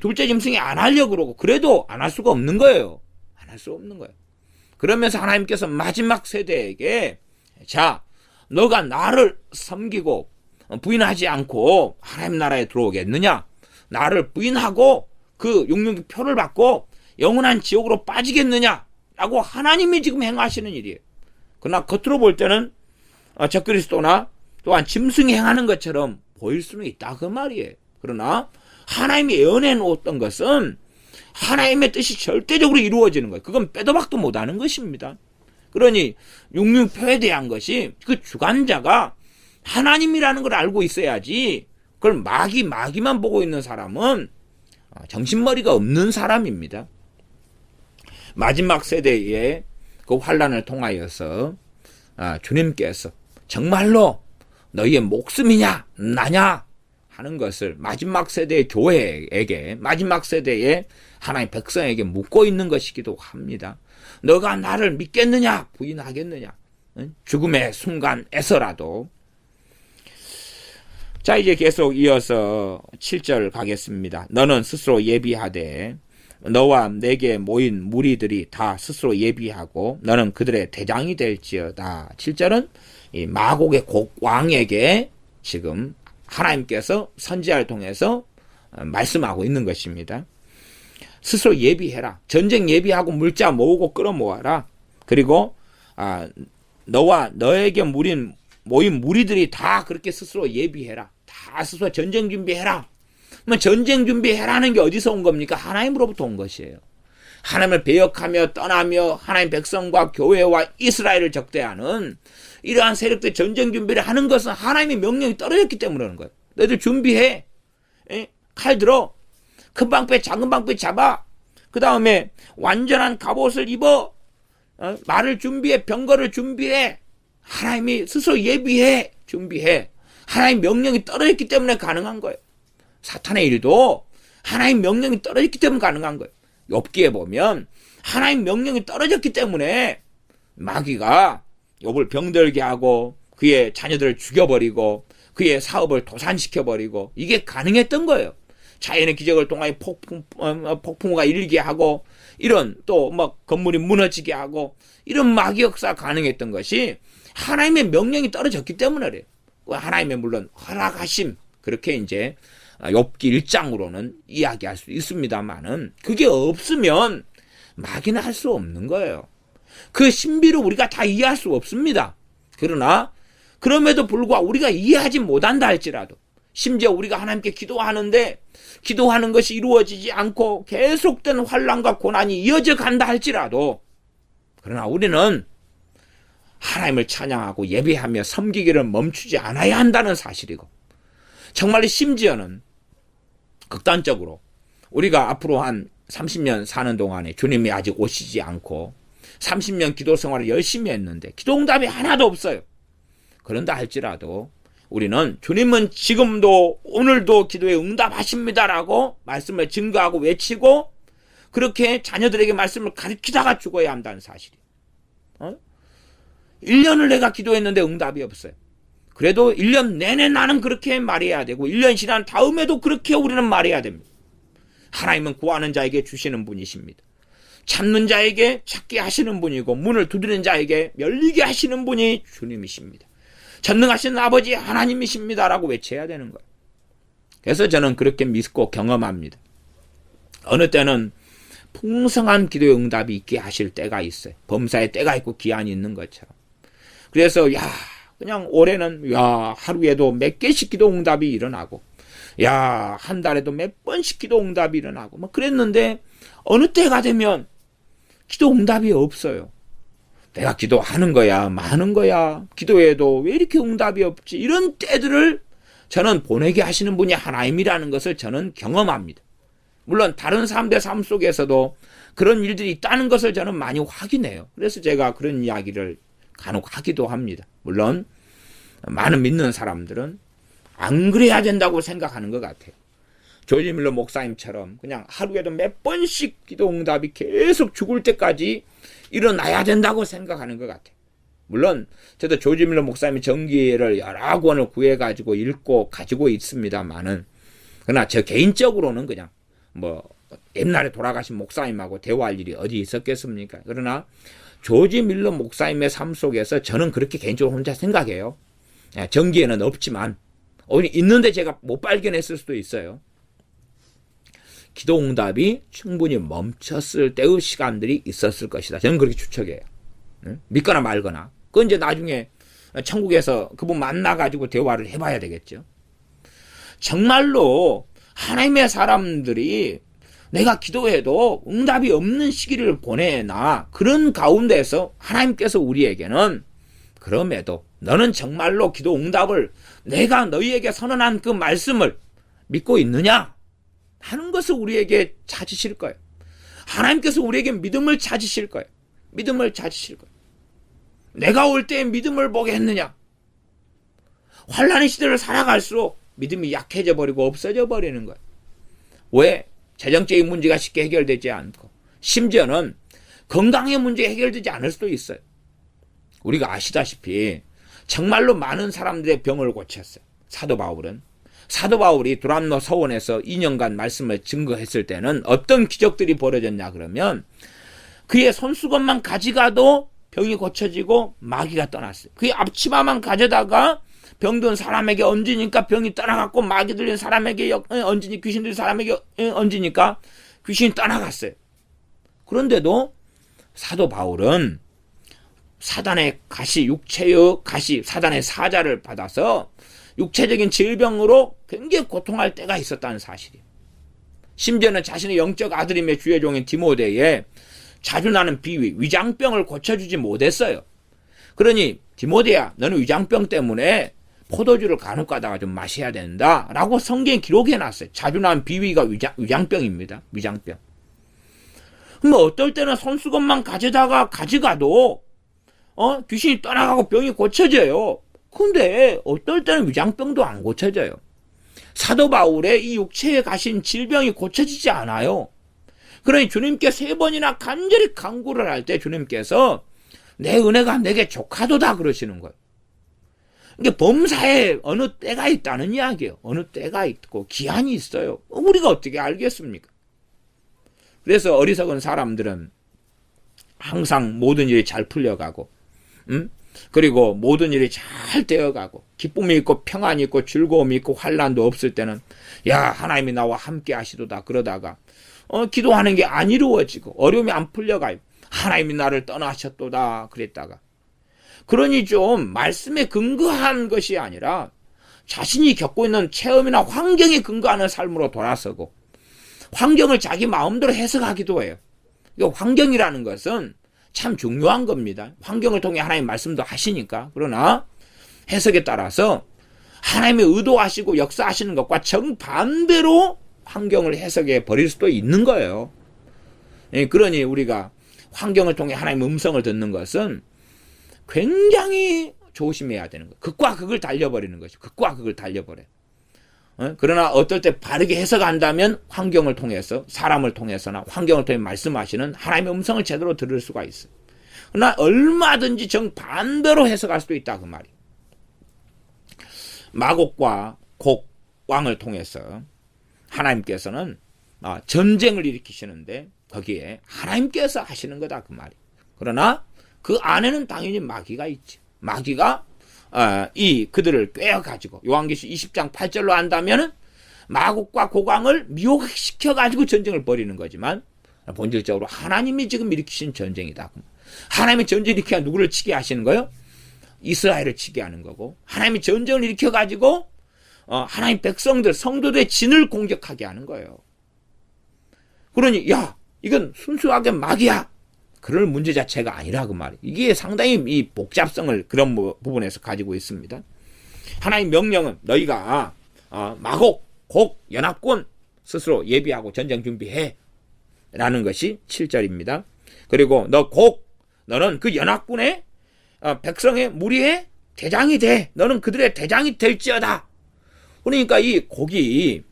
둘째 짐승이 안 하려고 그러고 그래도 안 할 수가 없는 거예요. 안 할 수 없는 거예요. 그러면서 하나님께서 마지막 세대에게 자 너가 나를 섬기고 부인하지 않고 하나님 나라에 들어오겠느냐? 나를 부인하고 그 666 표를 받고 영원한 지옥으로 빠지겠느냐? 라고 하나님이 지금 행하시는 일이에요. 그러나 겉으로 볼 때는 적그리스도나 또한 짐승이 행하는 것처럼 보일 수는 있다 그 말이에요. 그러나 하나님이 예언해 놓았던 것은 하나님의 뜻이 절대적으로 이루어지는 거예요. 그건 빼도 박도 못하는 것입니다. 그러니 666표에 대한 것이 그 주관자가 하나님이라는 걸 알고 있어야지 그걸 마귀만 보고 있는 사람은 정신머리가 없는 사람입니다. 마지막 세대의 그 환란을 통하여서 주님께서 정말로 너희의 목숨이냐 나냐 하는 것을 마지막 세대의 교회에게 마지막 세대의 하나님의 백성에게 묻고 있는 것이기도 합니다. 너가 나를 믿겠느냐 부인하겠느냐 죽음의 순간에서라도. 자 이제 계속 이어서 7절 가겠습니다. 너는 스스로 예비하되 너와 내게 모인 무리들이 다 스스로 예비하고 너는 그들의 대장이 될지어다. 7절은 이 마곡의 왕에게 지금 하나님께서 선지자를 통해서 말씀하고 있는 것입니다. 스스로 예비해라. 전쟁 예비하고 물자 모으고 끌어모아라. 그리고 너와 너에게 모인 무리들이 다 그렇게 스스로 예비해라. 다 스스로 전쟁 준비해라. 그러면 전쟁 준비해라는 게 어디서 온 겁니까? 하나님으로부터 온 것이에요. 하나님을 배역하며 떠나며 하나님 백성과 교회와 이스라엘을 적대하는 이러한 세력들 전쟁 준비를 하는 것은 하나님의 명령이 떨어졌기 때문에 그러는 거예요. 너희들 준비해. 칼 들어. 큰 방패 작은 방패 잡아. 그 다음에 완전한 갑옷을 입어. 말을 준비해. 병거를 준비해. 하나님이 스스로 예비해. 준비해. 하나님 명령이 떨어졌기 때문에 가능한 거예요. 사탄의 일도 하나님 명령이 떨어졌기 때문에 가능한 거예요. 욥기에 보면 하나님 명령이 떨어졌기 때문에 마귀가 욥을 병들게 하고 그의 자녀들을 죽여버리고 그의 사업을 도산시켜버리고 이게 가능했던 거예요. 자연의 기적을 통하여 폭풍우가 일게 하고 이런 또 막 건물이 무너지게 하고 이런 마귀 역사가 가능했던 것이 하나님의 명령이 떨어졌기 때문에 그래요. 하나님의 물론 허락하심 그렇게 이제 욥기 1장으로는 이야기할 수 있습니다만은 그게 없으면 마귀는 할 수 없는 거예요. 그 신비를 우리가 다 이해할 수 없습니다. 그러나 그럼에도 불구하고 우리가 이해하지 못한다 할지라도 심지어 우리가 하나님께 기도하는데 기도하는 것이 이루어지지 않고 계속된 환난과 고난이 이어져 간다 할지라도 그러나 우리는 하나님을 찬양하고 예배하며 섬기기를 멈추지 않아야 한다는 사실이고 정말 심지어는 극단적으로 우리가 앞으로 한 30년 사는 동안에 주님이 아직 오시지 않고 30년 기도 생활을 열심히 했는데 기도 응답이 하나도 없어요. 그런다 할지라도 우리는 주님은 지금도 오늘도 기도에 응답하십니다라고 말씀을 증거하고 외치고 그렇게 자녀들에게 말씀을 가르치다가 죽어야 한다는 사실이에요. 1년을 내가 기도했는데 응답이 없어요. 그래도 1년 내내 나는 그렇게 말해야 되고 1년 지난 다음에도 그렇게 우리는 말해야 됩니다. 하나님은 구하는 자에게 주시는 분이십니다. 찾는 자에게 찾게 하시는 분이고 문을 두드리는 자에게 열리게 하시는 분이 주님이십니다. 전능하신 아버지 하나님이십니다라고 외쳐야 되는 거예요. 그래서 저는 그렇게 믿고 경험합니다. 어느 때는 풍성한 기도의 응답이 있게 하실 때가 있어요. 범사에 때가 있고 기한이 있는 것처럼. 그래서 그냥 올해는 하루에도 몇 개씩 기도 응답이 일어나고 한 달에도 몇 번씩 기도 응답이 일어나고 뭐 그랬는데 어느 때가 되면 기도 응답이 없어요. 내가 기도하는 거야, 많은 거야, 기도해도 왜 이렇게 응답이 없지? 이런 때들을 저는 보내게 하시는 분이 하나님이라는 것을 저는 경험합니다. 물론 다른 사람들의 삶 속에서도 그런 일들이 있다는 것을 저는 많이 확인해요. 그래서 제가 그런 이야기를 간혹 하기도 합니다. 물론 많은 믿는 사람들은 안 그래야 된다고 생각하는 것 같아요. 조지 밀러 목사님처럼 그냥 하루에도 몇 번씩 기도 응답이 계속 죽을 때까지 일어나야 된다고 생각하는 것 같아요. 물론 저도 조지 밀러 목사님의 전기를 여러 권을 구해가지고 읽고 가지고 있습니다만은 그러나 저 개인적으로는 그냥 뭐 옛날에 돌아가신 목사님하고 대화할 일이 어디 있었겠습니까? 그러나 조지 밀러 목사님의 삶 속에서 저는 그렇게 개인적으로 혼자 생각해요. 전기에는 없지만 있는데 제가 못 발견했을 수도 있어요. 기도 응답이 충분히 멈췄을 때의 시간들이 있었을 것이다. 저는 그렇게 추측해요. 믿거나 말거나. 그건 이제 나중에 천국에서 그분 만나가지고 대화를 해봐야 되겠죠. 정말로 하나님의 사람들이 내가 기도해도 응답이 없는 시기를 보내나 그런 가운데서 하나님께서 우리에게는 그럼에도 너는 정말로 기도 응답을 내가 너희에게 선언한 그 말씀을 믿고 있느냐 하는 것을 우리에게 찾으실 거예요. 하나님께서 우리에게 믿음을 찾으실 거예요. 믿음을 찾으실 거예요. 내가 올 때에 믿음을 보게 했느냐. 환난의 시대를 살아갈수록 믿음이 약해져 버리고 없어져 버리는 거예요. 왜? 재정적인 문제가 쉽게 해결되지 않고 심지어는 건강의 문제가 해결되지 않을 수도 있어요. 우리가 아시다시피 정말로 많은 사람들의 병을 고쳤어요. 사도 바울이 두란노 서원에서 2년간 말씀을 증거했을 때는 어떤 기적들이 벌어졌냐 그러면 그의 손수건만 가져가도 병이 고쳐지고 마귀가 떠났어요. 그의 앞치마만 가져다가 병든 사람에게 얹으니까 병이 떠나갔고 마귀 들린 사람에게 얹으니 귀신 들린 사람에게 얹으니까 귀신이 떠나갔어요. 그런데도 사도 바울은 사단의 가시, 육체의 가시, 사단의 사자를 받아서 육체적인 질병으로 굉장히 고통할 때가 있었다는 사실이에요. 심지어는 자신의 영적 아들임의 주의 종인 디모데에 자주 나는 비위, 위장병을 고쳐주지 못했어요. 그러니 디모데야, 너는 위장병 때문에 포도주를 간혹 가다가 좀 마셔야 된다 라고 성경에 기록해놨어요. 자주 나는 비위가 위장병입니다. 위장병. 그럼 어떨 때는 손수건만 가져가도 귀신이 떠나가고 병이 고쳐져요. 근데 어떨 때는 위장병도 안 고쳐져요. 사도 바울의 이 육체에 가신 질병이 고쳐지지 않아요. 그러니 주님께 3번이나 간절히 간구를 할 때 주님께서 내 은혜가 내게 족하도다 그러시는 거예요. 이게 범사에 어느 때가 있다는 이야기예요. 어느 때가 있고 기한이 있어요. 우리가 어떻게 알겠습니까? 그래서 어리석은 사람들은 항상 모든 일이 잘 풀려가고 그리고 모든 일이 잘 되어가고 기쁨이 있고 평안이 있고 즐거움이 있고 환난도 없을 때는 하나님이 나와 함께 하시도다 그러다가 기도하는 게 안 이루어지고 어려움이 안 풀려가요. 하나님이 나를 떠나셨도다 그랬다가 그러니 좀 말씀에 근거한 것이 아니라 자신이 겪고 있는 체험이나 환경에 근거하는 삶으로 돌아서고 환경을 자기 마음대로 해석하기도 해요. 환경이라는 것은 참 중요한 겁니다. 환경을 통해 하나님 말씀도 하시니까. 그러나 해석에 따라서 하나님이 의도하시고 역사하시는 것과 정반대로 환경을 해석해 버릴 수도 있는 거예요. 그러니 우리가 환경을 통해 하나님의 음성을 듣는 것은 굉장히 조심해야 되는 거예요. 극과 극을 달려버리는 것이죠. 극과 극을 달려버려요. 그러나 어떨 때 바르게 해석한다면 환경을 통해서 사람을 통해서나 환경을 통해 말씀하시는 하나님의 음성을 제대로 들을 수가 있어요. 그러나 얼마든지 정반대로 해석할 수도 있다 그 말이에요. 마곡과 곡 왕을 통해서 하나님께서는 전쟁을 일으키시는데 거기에 하나님께서 하시는 거다 그 말이에요. 그러나 그 안에는 당연히 마귀가 있죠. 마귀가 그들을 꿰어가지고 요한계시 20장 8절로 한다면은 마곡과 고강을 미혹시켜가지고 전쟁을 벌이는 거지만 본질적으로 하나님이 지금 일으키신 전쟁이다. 하나님이 전쟁을 일으켜 누구를 치게 하시는 거예요? 이스라엘을 치게 하는 거고, 하나님이 전쟁을 일으켜가지고 하나님 백성들, 성도들의 진을 공격하게 하는 거예요. 그러니 야, 이건 순수하게 마귀야. 그럴 문제 자체가 아니라 그 말이에요. 이게 상당히 이 복잡성을 그런 부분에서 가지고 있습니다. 하나님 명령은 너희가 마곡, 곡, 연합군 스스로 예비하고 전쟁 준비해 라는 것이 7절입니다. 그리고 너는 그 연합군의 백성의 무리의 대장이 돼. 너는 그들의 대장이 될지어다. 그러니까 이 곡이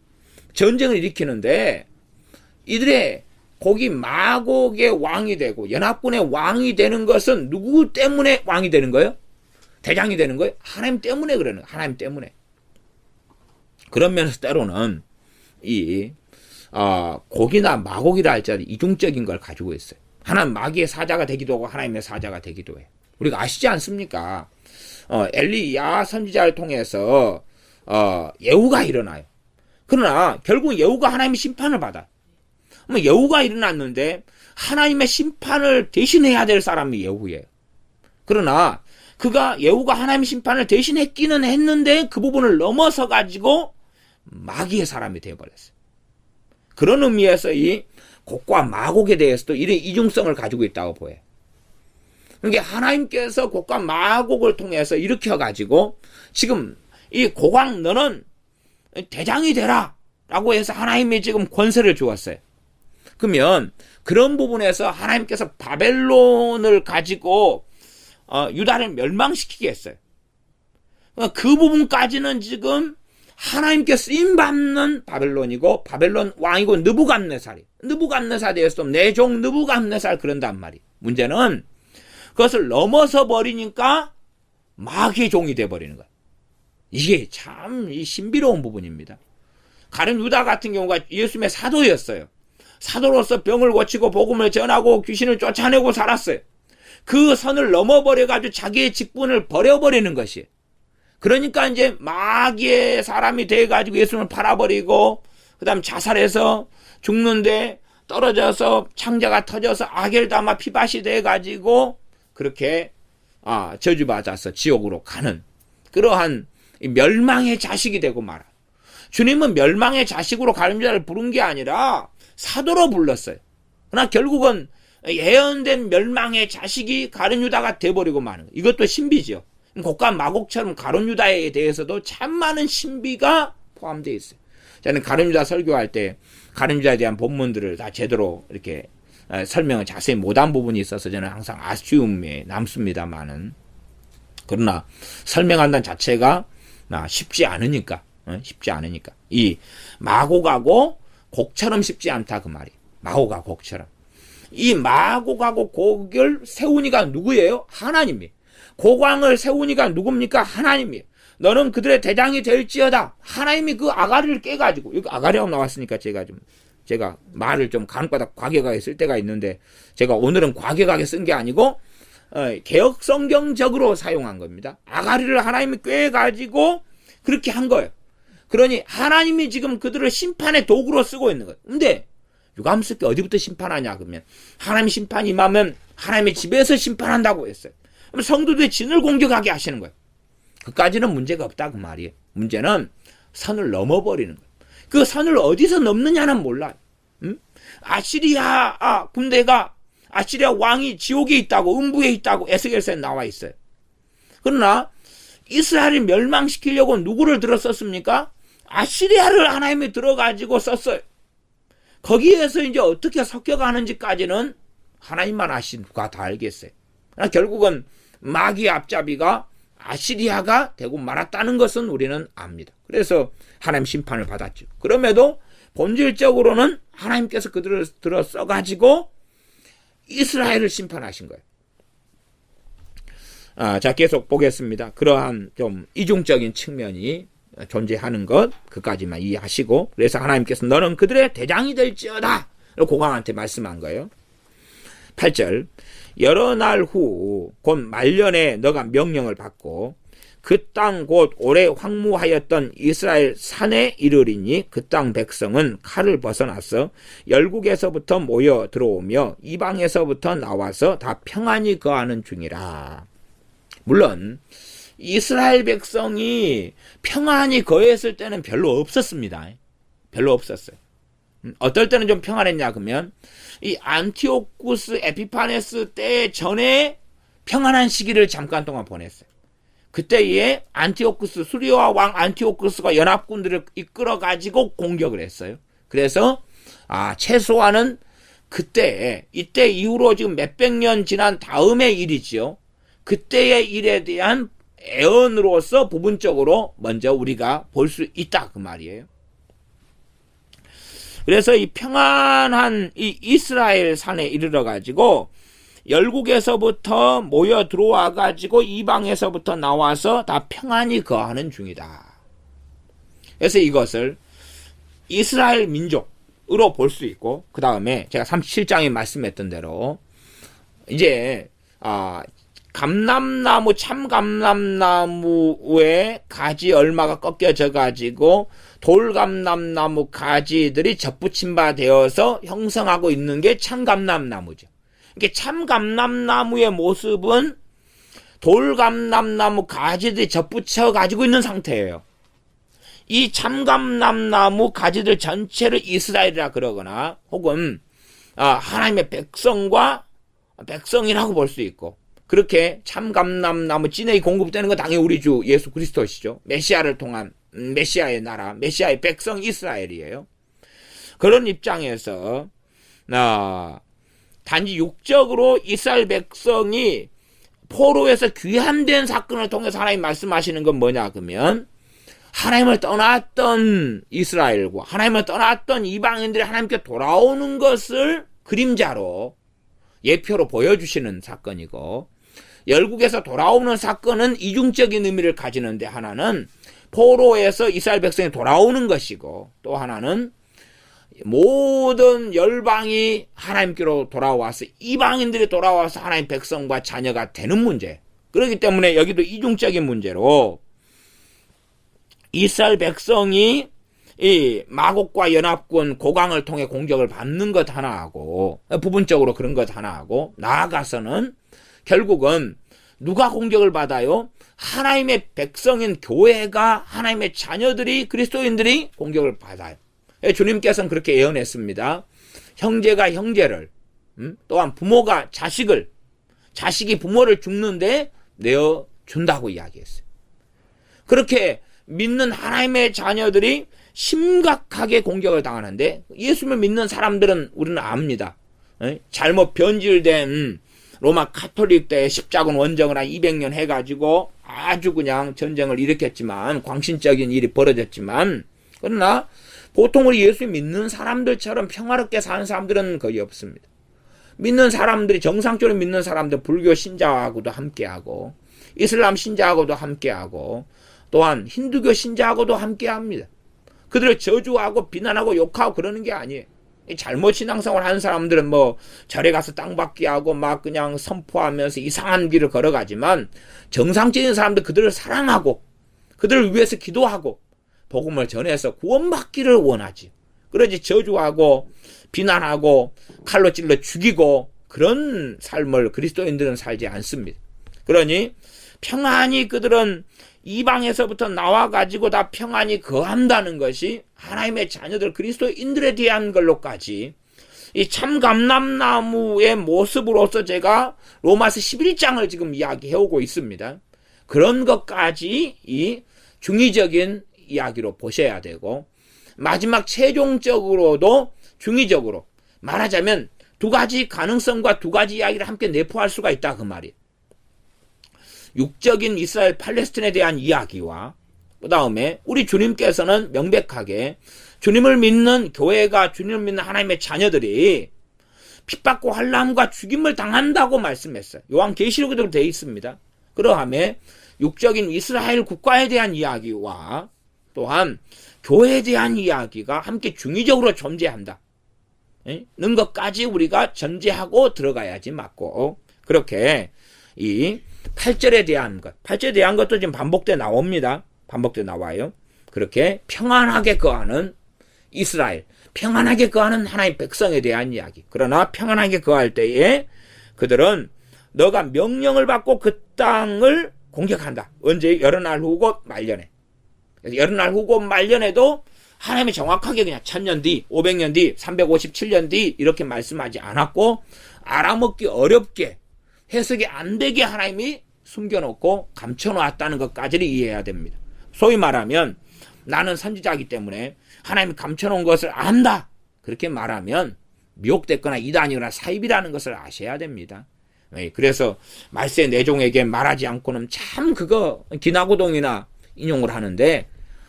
전쟁을 일으키는데 이들의 곡이 마곡의 왕이 되고 연합군의 왕이 되는 것은 누구 때문에 왕이 되는 거예요? 대장이 되는 거예요? 하나님 때문에 그러는 거예요. 하나님 때문에. 그런 면에서 때로는 이 곡이나 마곡이라 할지라도 이중적인 걸 가지고 있어요. 하나는 마귀의 사자가 되기도 하고 하나님의 사자가 되기도 해요. 우리가 아시지 않습니까? 엘리야 선지자를 통해서 예후가 일어나요. 그러나 결국 예후가 하나님의 심판을 받아요. 예후가 일어났는데 하나님의 심판을 대신해야 될 사람이 예후예요. 그러나 예후가 하나님의 심판을 대신했기는 했는데 그 부분을 넘어서 가지고 마귀의 사람이 되어버렸어요. 그런 의미에서 이 곡과 마곡에 대해서도 이런 이중성을 가지고 있다고 보여요. 그러니까 하나님께서 곡과 마곡을 통해서 일으켜가지고 지금 이 고강 너는 대장이 되라 라고 해서 하나님이 지금 권세를 주었어요. 그러면 그런 부분에서 하나님께서 바벨론을 가지고 유다를 멸망시키게 했어요. 그 부분까지는 지금 하나님께 쓰임받는 바벨론이고 바벨론 왕이고 느부갓네살에 대해서 내 종 느부갓네살 그런단 말이에요. 문제는 그것을 넘어서 버리니까 마귀의 종이 돼버리는 거예요. 이게 참 신비로운 부분입니다. 가룟 유다 같은 경우가 예수님의 사도였어요. 사도로서 병을 고치고 복음을 전하고 귀신을 쫓아내고 살았어요. 그 선을 넘어버려가지고 자기의 직분을 버려버리는 것이에요. 그러니까 이제 마귀의 사람이 돼가지고 예수님을 팔아버리고 그 다음 자살해서 죽는데 떨어져서 창자가 터져서 아겔다마 피밭이 돼가지고 그렇게 저주받아서 지옥으로 가는 그러한 멸망의 자식이 되고 말아. 주님은 멸망의 자식으로 가룟 유다를 부른 게 아니라 사도로 불렀어요. 그러나 결국은 예언된 멸망의 자식이 가룟 유다가 돼버리고 마는 거예요. 이것도 신비죠. 곡과 마곡처럼 가룟 유다에 대해서도 참 많은 신비가 포함되어 있어요. 저는 가룟 유다 설교할 때 가룟 유다에 대한 본문들을 다 제대로 이렇게 설명을 자세히 못한 부분이 있어서 저는 항상 아쉬움에 남습니다만은 그러나 설명한다는 자체가 쉽지 않으니까 이 마곡하고 곡처럼 쉽지 않다 그 말이에요. 마곡하고 곡처럼 이 마곡하고 곡을 세우니가 누구예요? 하나님이에요. 고광을 세우니가 누굽니까? 하나님이에요. 너는 그들의 대장이 될지어다. 하나님이 그 아가리를 깨가지고 여기 아가리라고 나왔으니까 제가 말을 좀 간혹가다 과격하게 쓸 때가 있는데 제가 오늘은 과격하게 쓴 게 아니고 개역 성경적으로 사용한 겁니다. 아가리를 하나님이 꿰가지고 그렇게 한 거예요. 그러니 하나님이 지금 그들을 심판의 도구로 쓰고 있는 거예요. 근데 유감스럽게 어디부터 심판하냐 그러면 하나님 심판이 임하면 하나님의 집에서 심판한다고 했어요. 그럼 성도들의 진을 공격하게 하시는 거예요. 그까지는 문제가 없다 그 말이에요. 문제는 선을 넘어버리는 거예요. 그 선을 어디서 넘느냐는 몰라요. 아시리아 군대가 아시리아 왕이 지옥에 있다고 음부에 있다고 에스겔서에 나와 있어요. 그러나 이스라엘을 멸망시키려고 누구를 들었었습니까? 아시리아를 하나님이 들어가지고 썼어요. 거기에서 이제 어떻게 섞여가는지까지는 하나님만 아신 누가 다 알겠어요. 그러나 결국은 마귀의 앞잡이가 아시리아가 되고 말았다는 것은 우리는 압니다. 그래서 하나님 심판을 받았죠. 그럼에도 본질적으로는 하나님께서 그들을 들어 써가지고 이스라엘을 심판하신 거예요. 자, 계속 보겠습니다. 그러한 좀 이중적인 측면이 존재하는 것, 그까지만 이해하시고, 그래서 하나님께서 너는 그들의 대장이 될지어다! 고강한테 말씀한 거예요. 8절, 여러 날 후, 곧 말년에 너가 명령을 받고, 그 땅 곧 오래 황무하였던 이스라엘 산에 이르리니 그 땅 백성은 칼을 벗어나서 열국에서부터 모여 들어오며 이방에서부터 나와서 다 평안히 거하는 중이라. 물론 이스라엘 백성이 평안히 거했을 때는 별로 없었습니다. 별로 없었어요. 어떨 때는 좀 평안했냐 그러면 이 안티오쿠스 에피파네스 때 전에 평안한 시기를 잠깐 동안 보냈어요. 그때에 안티오쿠스, 수리아 왕 안티오쿠스가 연합군들을 이끌어 가지고 공격을 했어요. 그래서 최소한은 이때 이후로 지금 몇백 년 지난 다음의 일이지요. 그때의 일에 대한 애언으로서 부분적으로 먼저 우리가 볼 수 있다 그 말이에요. 그래서 이 평안한 이 이스라엘 산에 이르러 가지고 열국에서부터 모여 들어와 가지고 이방에서부터 나와서 다 평안히 거하는 중이다. 그래서 이것을 이스라엘 민족으로 볼 수 있고, 그 다음에 제가 37장에 말씀했던 대로 이제 감람나무, 참감람나무의 가지 얼마가 꺾여져 가지고 돌감람나무 가지들이 접붙임 바 되어서 형성하고 있는 게 참감람나무죠. 이게 참감람나무의 모습은 돌감람나무 가지들이 접붙여 가지고 있는 상태예요. 이 참감람나무 가지들 전체를 이스라엘이라 그러거나 혹은 하나님의 백성이라고 볼 수 있고, 그렇게 참감람나무 찐에 공급되는 건 당연히 우리 주 예수 그리스도시죠. 메시아를 통한 메시아의 나라, 메시아의 백성 이스라엘이에요. 그런 입장에서 단지 육적으로 이스라엘 백성이 포로에서 귀환된 사건을 통해서 하나님 말씀하시는 건 뭐냐 그러면 하나님을 떠났던 이스라엘과 하나님을 떠났던 이방인들이 하나님께 돌아오는 것을 그림자로 예표로 보여주시는 사건이고, 열국에서 돌아오는 사건은 이중적인 의미를 가지는데, 하나는 포로에서 이스라엘 백성이 돌아오는 것이고, 또 하나는 모든 열방이 하나님께로 돌아와서 이방인들이 돌아와서 하나님 백성과 자녀가 되는 문제. 그렇기 때문에 여기도 이중적인 문제로 이스라엘 백성이 이 마곡과 연합군 고강을 통해 공격을 받는 것 하나하고, 부분적으로 그런 것 하나하고, 나아가서는 결국은 누가 공격을 받아요? 하나님의 백성인 교회가, 하나님의 자녀들이, 그리스도인들이 공격을 받아요. 주님께서는 그렇게 예언했습니다. 형제가 형제를, 또한 부모가 자식을, 자식이 부모를 죽는데 내어준다고 이야기했어요. 그렇게 믿는 하나님의 자녀들이 심각하게 공격을 당하는데, 예수를 믿는 사람들은 우리는 압니다. 잘못 변질된 로마 카톨릭 때 십자군 원정을 한 200년 해가지고 아주 그냥 전쟁을 일으켰지만, 광신적인 일이 벌어졌지만, 그러나 보통 우리 예수 믿는 사람들처럼 평화롭게 사는 사람들은 거의 없습니다. 믿는 사람들이, 정상적으로 믿는 사람들, 불교 신자하고도 함께하고 이슬람 신자하고도 함께하고 또한 힌두교 신자하고도 함께합니다. 그들을 저주하고 비난하고 욕하고 그러는 게 아니에요. 잘못 신앙생활 하는 사람들은 뭐 절에 가서 땅 받기 하고 막 그냥 선포하면서 이상한 길을 걸어가지만, 정상적인 사람들 그들을 사랑하고 그들을 위해서 기도하고 복음을 전해서 구원받기를 원하지. 그러지 저주하고 비난하고 칼로 찔러 죽이고 그런 삶을 그리스도인들은 살지 않습니다. 그러니 평안히 그들은 이방에서부터 나와가지고 다 평안히 거한다는 것이 하나님의 자녀들 그리스도인들에 대한 걸로까지 이 참감람나무의 모습으로서 제가 로마서 11장을 지금 이야기해오고 있습니다. 그런 것까지 이 중의적인 이야기로 보셔야 되고, 마지막 최종적으로도 중의적으로 말하자면 두 가지 가능성과 두 가지 이야기를 함께 내포할 수가 있다 그 말이에요. 육적인 이스라엘 팔레스틴에 대한 이야기와 그 다음에 우리 주님께서는 명백하게 주님을 믿는 교회가, 주님을 믿는 하나님의 자녀들이 핍박과 환난과 죽임을 당한다고 말씀했어요. 요한계시록에도 되어 있습니다. 그러함에 육적인 이스라엘 국가에 대한 이야기와 또한 교회에 대한 이야기가 함께 중의적으로 존재한다 는 것까지 우리가 전제하고 들어가야지 맞고, 그렇게 이 8절에 대한 것. 8절에 대한 것도 지금 반복돼 나옵니다. 반복돼 나와요. 그렇게 평안하게 거하는 이스라엘, 평안하게 거하는 하나님의 백성에 대한 이야기. 그러나 평안하게 거할 때에 그들은 너가 명령을 받고 그 땅을 공격한다. 언제? 여러 날 후고 말년에. 여러 날 후고 말년에도 하나님이 정확하게 그냥 1000년 뒤, 500년 뒤, 357년 뒤 이렇게 말씀하지 않았고 알아먹기 어렵게 해석이 안 되게 하나님이 숨겨놓고 감춰놓았다는 것까지를 이해해야 됩니다. 소위 말하면 나는 선지자이기 때문에 하나님이 감춰놓은 것을 안다. 그렇게 말하면 미혹됐거나 이단이거나 사입이라는 것을 아셔야 됩니다. 그래서 말세 내종에게 말하지 않고는 참 그거 기나고동이나 인용을 하는데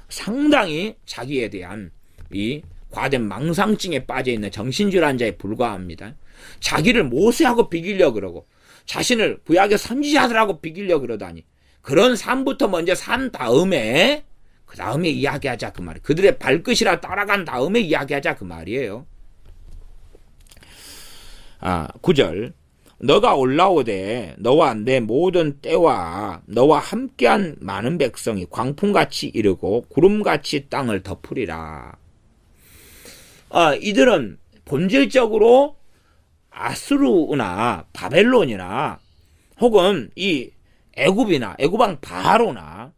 상당히 자기에 대한 이 과된 망상증에 빠져있는 정신질환자에 불과합니다. 자기를 모세하고 비기려 그러고 자신을 구약의 선지자들하고 비기려 그러다니 그런 삶부터 먼저 산 다음에 그 다음에 이야기하자 그 말이에요. 그들의 발끝이라 따라간 다음에 이야기하자 그 말이에요. 9절 너가 올라오되 너와 내 모든 때와 너와 함께한 많은 백성이 광풍같이 이르고 구름같이 땅을 덮으리라. 이들은 본질적으로 아수르나 바벨론이나 혹은 이 애굽이나 애굽왕 바로나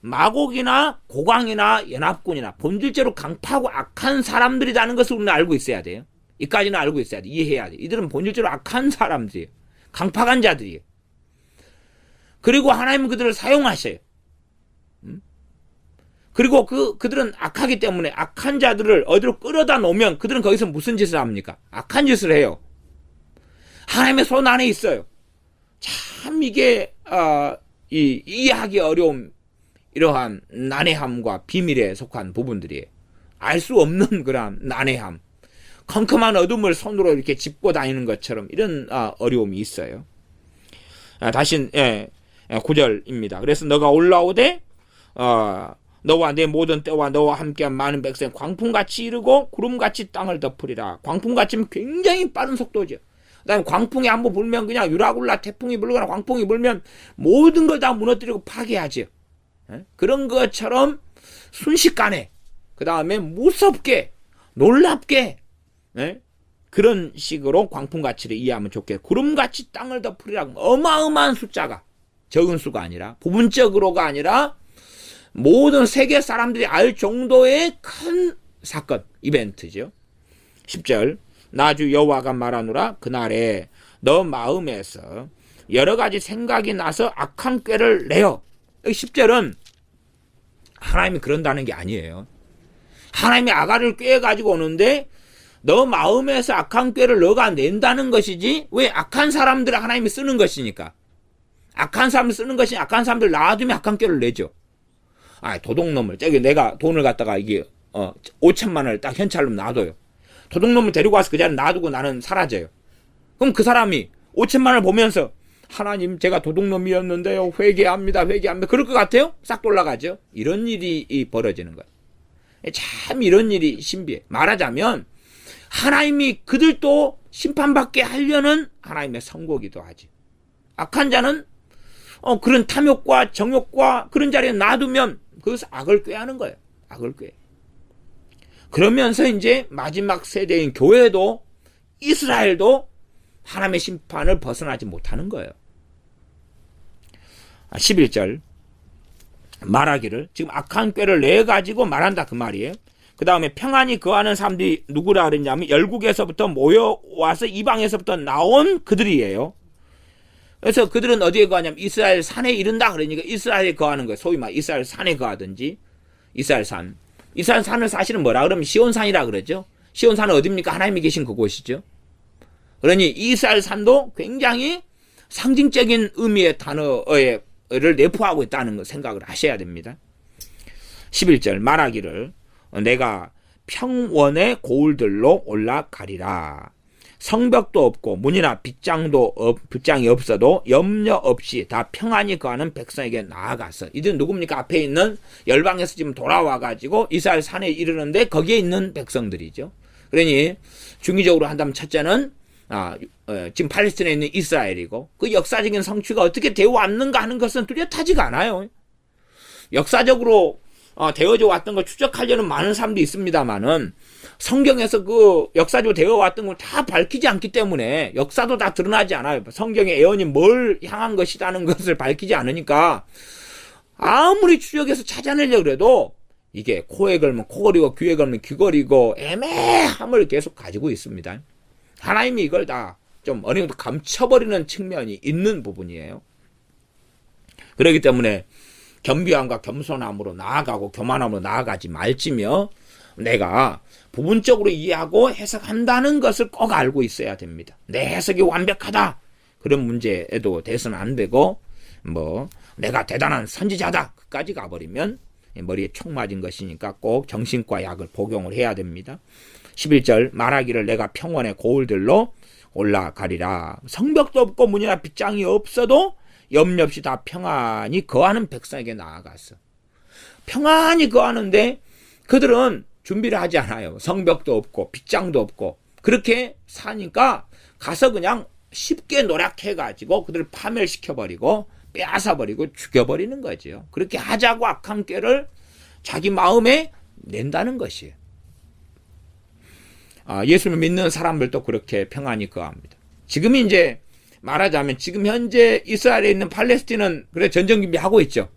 마곡이나 고강이나 연합군이나 본질적으로 강파하고 악한 사람들이라는 것을 우리는 알고 있어야 돼요. 이까지는 알고 있어야 돼. 이해해야 돼. 이들은 본질적으로 악한 사람들이에요. 강팍한 자들이에요. 그리고 하나님은 그들을 사용하셔요. 그리고 그들은 악하기 때문에 악한 자들을 어디로 끌어다 놓으면 그들은 거기서 무슨 짓을 합니까? 악한 짓을 해요. 하나님의 손 안에 있어요. 참 이게 이해하기 어려운 이러한 난해함과 비밀에 속한 부분들이에요. 알 수 없는 그런 난해함. 컴컴한 어둠을 손으로 이렇게 짚고 다니는 것처럼 이런 어려움이 있어요. 다시 9절입니다. 그래서 너가 올라오되 너와 내 모든 때와 너와 함께한 많은 백성 광풍같이 이르고 구름같이 땅을 덮으리라. 광풍같이면 굉장히 빠른 속도죠. 그다음에 광풍이 한번 불면 그냥 유라굴라 태풍이 불거나 광풍이 불면 모든 걸 다 무너뜨리고 파괴하죠. 그런 것처럼 순식간에 그 다음에 무섭게 놀랍게 그런 식으로 광풍같이를 이해하면 좋겠고 구름같이 땅을 덮으리라. 어마어마한 숫자가 적은 수가 아니라 부분적으로가 아니라 모든 세계 사람들이 알 정도의 큰 사건 이벤트죠. 10절 나주 여호와가 말하노라 그날에 너 마음에서 여러 가지 생각이 나서 악한 꾀를 내어. 10절은 하나님이 그런다는 게 아니에요. 하나님이 아가를 꾀가지고 오는데 너 마음에서 악한 꾀를 너가 낸다는 것이지 왜 악한 사람들을 하나님이 쓰는 것이니까. 악한 사람을 쓰는 것이 악한 사람들 놔두면 악한 꾀를 내죠. 도둑놈을 저기 내가 돈을 갖다가 이게 5천만 원을 딱 현찰로 놔둬요. 도둑놈을 데리고 와서 그 자리에 놔두고 나는 사라져요. 그럼 그 사람이 5천만 원을 보면서 하나님 제가 도둑놈이었는데요. 회개합니다. 그럴 것 같아요? 싹 돌아가죠. 이런 일이 벌어지는 거예요. 참 이런 일이 신비해. 말하자면 하나님이 그들도 심판받게 하려는 하나님의 선고기도 하지. 악한 자는 그런 탐욕과 정욕과 그런 자리에 놔두면 그것을 악을 꾀하는 거예요. 악을 꾀. 그러면서 이제 마지막 세대인 교회도 이스라엘도 하나님의 심판을 벗어나지 못하는 거예요. 11절 말하기를 지금 악한 꾀를 내가지고 말한다 그 말이에요. 그 다음에 평안히 거하는 사람들이 누구라 그랬냐면 열국에서부터 모여와서 이방에서부터 나온 그들이에요. 그래서 그들은 어디에 거하냐면 이스라엘 산에 이른다 그러니까 이스라엘에 거하는 거예요. 소위 말 이스라엘 산에 거하든지 이스라엘 산. 이스라엘 산을 사실은 뭐라 그러면 시온산이라 그러죠. 시온산은 어디입니까? 하나님이 계신 그곳이죠. 그러니 이스라엘 산도 굉장히 상징적인 의미의 단어를 내포하고 있다는 생각을 하셔야 됩니다. 11절 말하기를 내가 평원의 고울들로 올라가리라. 성벽도 없고 문이나 빗장이 없어도 염려 없이 다 평안히 거하는 백성에게 나아가서 이들은 누굽니까? 앞에 있는 열방에서 지금 돌아와가지고 이스라엘 산에 이르는데 거기에 있는 백성들이죠. 그러니 중의적으로 한다면 첫째는 지금 팔레스틴에 있는 이스라엘이고 그 역사적인 성취가 어떻게 되어 왔는가 하는 것은 뚜렷하지가 않아요. 역사적으로 되어져 왔던 걸 추적하려는 많은 사람도 있습니다만은 성경에서 그 역사적으로 되어 왔던 걸 다 밝히지 않기 때문에 역사도 다 드러나지 않아요. 성경의 예언이 뭘 향한 것이라는 것을 밝히지 않으니까 아무리 추적해서 찾아내려고 해도 이게 코에 걸면 코걸이고 귀에 걸면 귀걸이고 애매함을 계속 가지고 있습니다. 하나님이 이걸 다 좀 어느 정도 감춰버리는 측면이 있는 부분이에요. 그렇기 때문에 겸비함과 겸손함으로 나아가고 교만함으로 나아가지 말지며 내가 부분적으로 이해하고 해석한다는 것을 꼭 알고 있어야 됩니다. 내 해석이 완벽하다 그런 문제에도 돼서는 안 되고 내가 대단한 선지자다 끝까지 가버리면 머리에 총 맞은 것이니까 꼭 정신과 약을 복용을 해야 됩니다. 11절 말하기를 내가 평원의 고을들로 올라가리라. 성벽도 없고 문이나 빗장이 없어도 염려 없이 다 평안히 거하는 백성에게 나아갔어. 평안히 거하는데 그들은 준비를 하지 않아요. 성벽도 없고 빗장도 없고 그렇게 사니까 가서 그냥 쉽게 노력해가지고 그들을 파멸시켜버리고 빼앗아버리고 죽여버리는 거죠. 그렇게 하자고 악한 꾀를 자기 마음에 낸다는 것이에요. 예수를 믿는 사람들도 그렇게 평안히 거합니다. 지금 이제 말하자면 지금 현재 이스라엘에 있는 팔레스틴은 그래 전쟁 준비하고 있죠.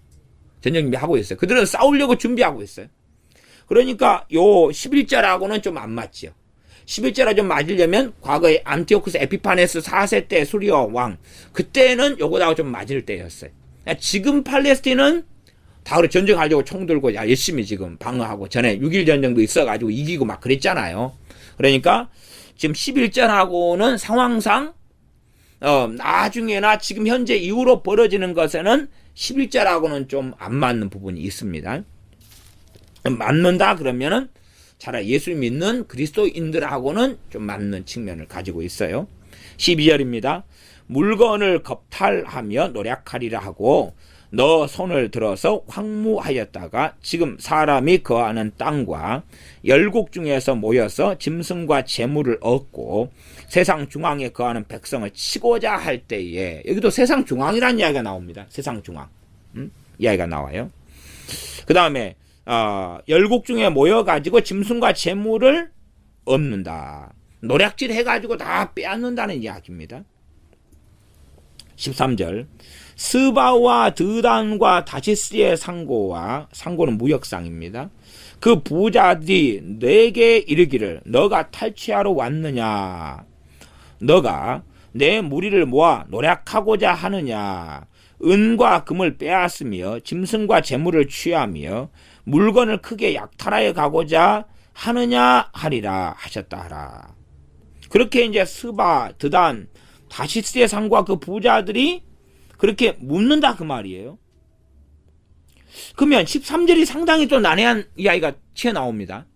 전쟁 준비하고 있어요. 그들은 싸우려고 준비하고 있어요. 그러니까 요 11절하고는 좀 안 맞죠. 11절하고 좀 맞으려면 과거에 안티오쿠스 에피파네스 4세 때 수리오 왕 그때는 요거하고 좀 맞을 때였어요. 지금 팔레스틴은 다 그래 전쟁하려고 총 들고 열심히 지금 방어하고 전에 6.1 전쟁도 있어가지고 이기고 막 그랬잖아요. 그러니까 지금 11절하고는 상황상 나중에나 지금 현재 이후로 벌어지는 것에는 11절하고는 좀 안 맞는 부분이 있습니다. 맞는다 그러면은 차라리 예수 믿는 그리스도인들하고는 좀 맞는 측면을 가지고 있어요. 12절입니다. 물건을 겁탈하며 노력하리라 하고 너 손을 들어서 황무하였다가 지금 사람이 거하는 땅과 열국 중에서 모여서 짐승과 재물을 얻고 세상 중앙에 거하는 백성을 치고자 할 때에 여기도 세상 중앙이라는 이야기가 나옵니다. 세상 중앙 이야기가 나와요. 그 다음에 열국 중에 모여가지고 짐승과 재물을 얻는다. 노략질 해가지고 다 빼앗는다는 이야기입니다. 13절 스바와 드단과 다시스의 상고는 무역상입니다. 그 부자들이 내게 이르기를 너가 탈취하러 왔느냐 너가 내 무리를 모아 노략하고자 하느냐 은과 금을 빼앗으며 짐승과 재물을 취하며 물건을 크게 약탈하여 가고자 하느냐 하리라 하셨다 하라. 그렇게 이제 스바, 드단, 다시스의 상과 그 부자들이 그렇게 묻는다 그 말이에요. 그러면 13절이 상당히 또 난해한 이야기가 튀어나옵니다.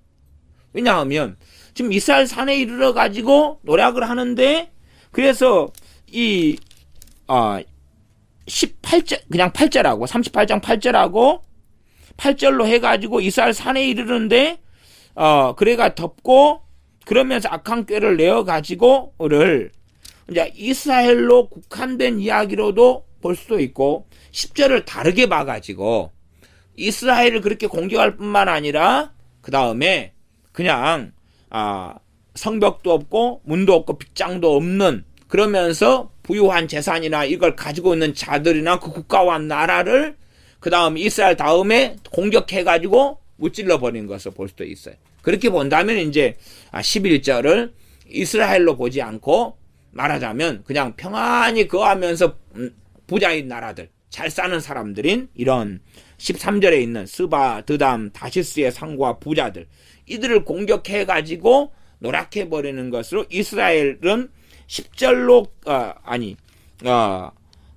왜냐하면 지금 이스라엘 산에 이르러 가지고 노력을 하는데 그래서 이 18절 그냥 8절하고 38장 8절하고 8절로 해가지고 이스라엘 산에 이르는데 그래가 덮고 그러면서 악한 꾀를 내어 가지고를 이제 이스라엘로 국한된 이야기로도 볼 수도 있고 10절을 다르게 봐가지고 이스라엘을 그렇게 공격할 뿐만 아니라 그 다음에 그냥 성벽도 없고 문도 없고 빗장도 없는 그러면서 부유한 재산이나 이걸 가지고 있는 자들이나 그 국가와 나라를 그 다음 이스라엘 다음에 공격해가지고 무찔러 버린 것을 볼 수도 있어요. 그렇게 본다면 이제 11절을 이스라엘로 보지 않고 말하자면 그냥 평안히 거하면서 부자인 나라들 잘 사는 사람들인 이런 13절에 있는 스바, 드담, 다시스의 상과 부자들 이들을 공격해가지고 노략해버리는 것으로 이스라엘은 10절로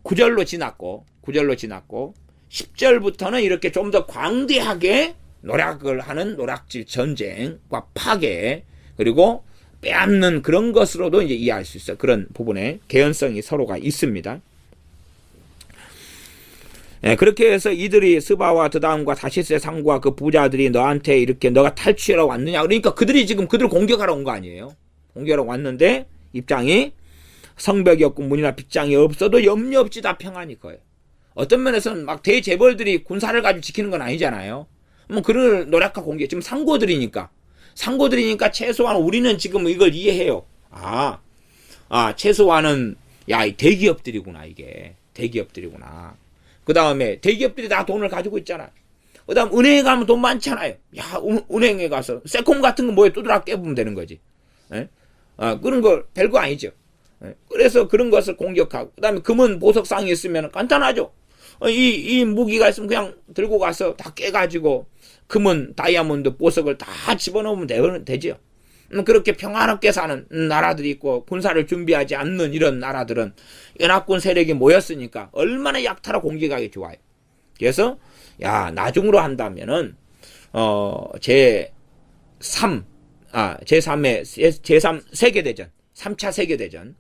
9절로 지났고 10절부터는 이렇게 좀 더 광대하게 노략을 하는 노략질 전쟁과 파괴 그리고 빼앗는 그런 것으로도 이제 이해할 수 있어요. 그런 부분에 개연성이 서로가 있습니다. 네, 그렇게 해서 이들이 스바와 드담과 다시스의 상과 그 부자들이 너한테 이렇게 너가 탈취하러 왔느냐 그러니까 그들이 지금 그들을 공격하러 온 거 아니에요. 공격하러 왔는데 입장이 성벽이 없고 문이나 빗장이 없어도 염려 없이 다 평안히 거예요. 어떤 면에서는 막 대재벌들이 군사를 가지고 지키는 건 아니잖아요. 뭐 그런 노력하고 공개 지금 상고들이니까 최소한 우리는 지금 이걸 이해해요. 최소한은 야, 이 대기업들이구나 이게 대기업들이구나. 그 다음에 대기업들이 다 돈을 가지고 있잖아. 그 다음 은행에 가면 돈 많잖아요. 야, 은행에 가서 세콤 같은 거 뭐에 두드락 깨보면 되는 거지. 예? 그런 거 별거 아니죠. 예? 그래서 그런 것을 공격하고 그 다음에 금은 보석상이 있으면 간단하죠. 이 무기가 있으면 그냥 들고 가서 다 깨가지고 금은 다이아몬드 보석을 다 집어넣으면 되죠. 그렇게 평화롭게 사는 나라들이 있고 군사를 준비하지 않는 이런 나라들은 연합군 세력이 모였으니까 얼마나 약탈하고 공격하기 좋아요. 그래서 나중으로 한다면은 제3 세계대전, 3차 세계대전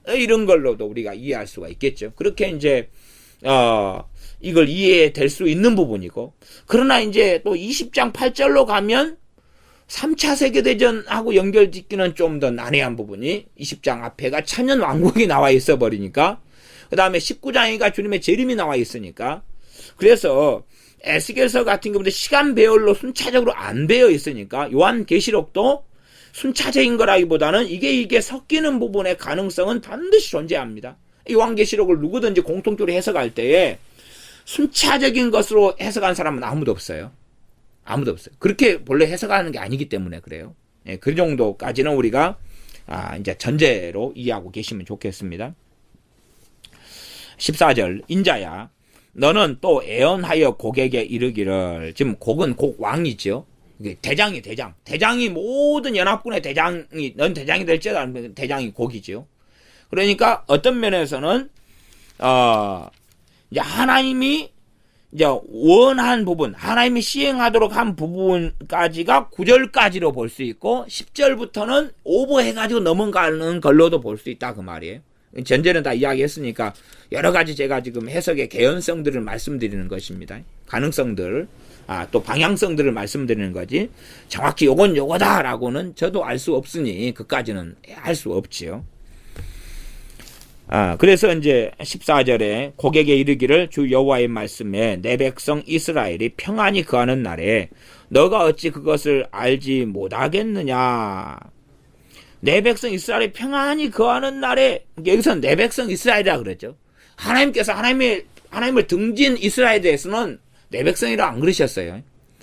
이런 걸로도 우리가 이해할 수가 있겠죠. 그렇게 이제 이걸 이해될 수 있는 부분이고, 그러나 이제 또 20장 8절로 가면 3차 세계대전하고 연결짓기는 좀 더 난해한 부분이 20장 앞에가 천년 왕국이 나와 있어 버리니까, 그 다음에 19장이가 주님의 재림이 나와 있으니까, 그래서 에스겔서 같은 경우도 시간 배열로 순차적으로 안 되어 있으니까 요한계시록도 순차적인 거라기보다는 이게 섞이는 부분의 가능성은 반드시 존재합니다. 요한계시록을 누구든지 공통적으로 해석할 때에 순차적인 것으로 해석한 사람은 아무도 없어요. 아무도 없어요. 그렇게 본래 해석하는 게 아니기 때문에 그래요. 예, 그 정도까지는 우리가 이제 전제로 이해하고 계시면 좋겠습니다. 14절 인자야 너는 또 애언하여 곡에게 이르기를, 지금 곡은 곡왕이죠. 대장이 모든 연합군의 대장이, 넌 대장이 될지도 않으면 대장이 곡이죠. 그러니까 어떤 면에서는 이제 하나님이 이제 원한 부분, 하나님이 시행하도록 한 부분까지가 9절까지로 볼 수 있고 10절부터는 오버해가지고 넘어가는 걸로도 볼 수 있다 그 말이에요. 전제는 다 이야기했으니까 여러 가지 제가 지금 해석의 개연성들을 말씀드리는 것입니다. 가능성들, 또 방향성들을 말씀드리는 거지 정확히 요건 요거다라고는 저도 알 수 없으니 그까지는 할 수 없지요. 그래서 이제 14절에 곡에게 이르기를 주 여호와의 말씀에 내 백성 이스라엘이 평안히 거하는 날에 너가 어찌 그것을 알지 못하겠느냐. 내 백성 이스라엘이 평안히 거하는 날에, 여기서는 내 백성 이스라엘이라 그랬죠. 하나님께서 하나님을 등진 이스라엘에 대해서는 내 백성이라 안 그러셨어요.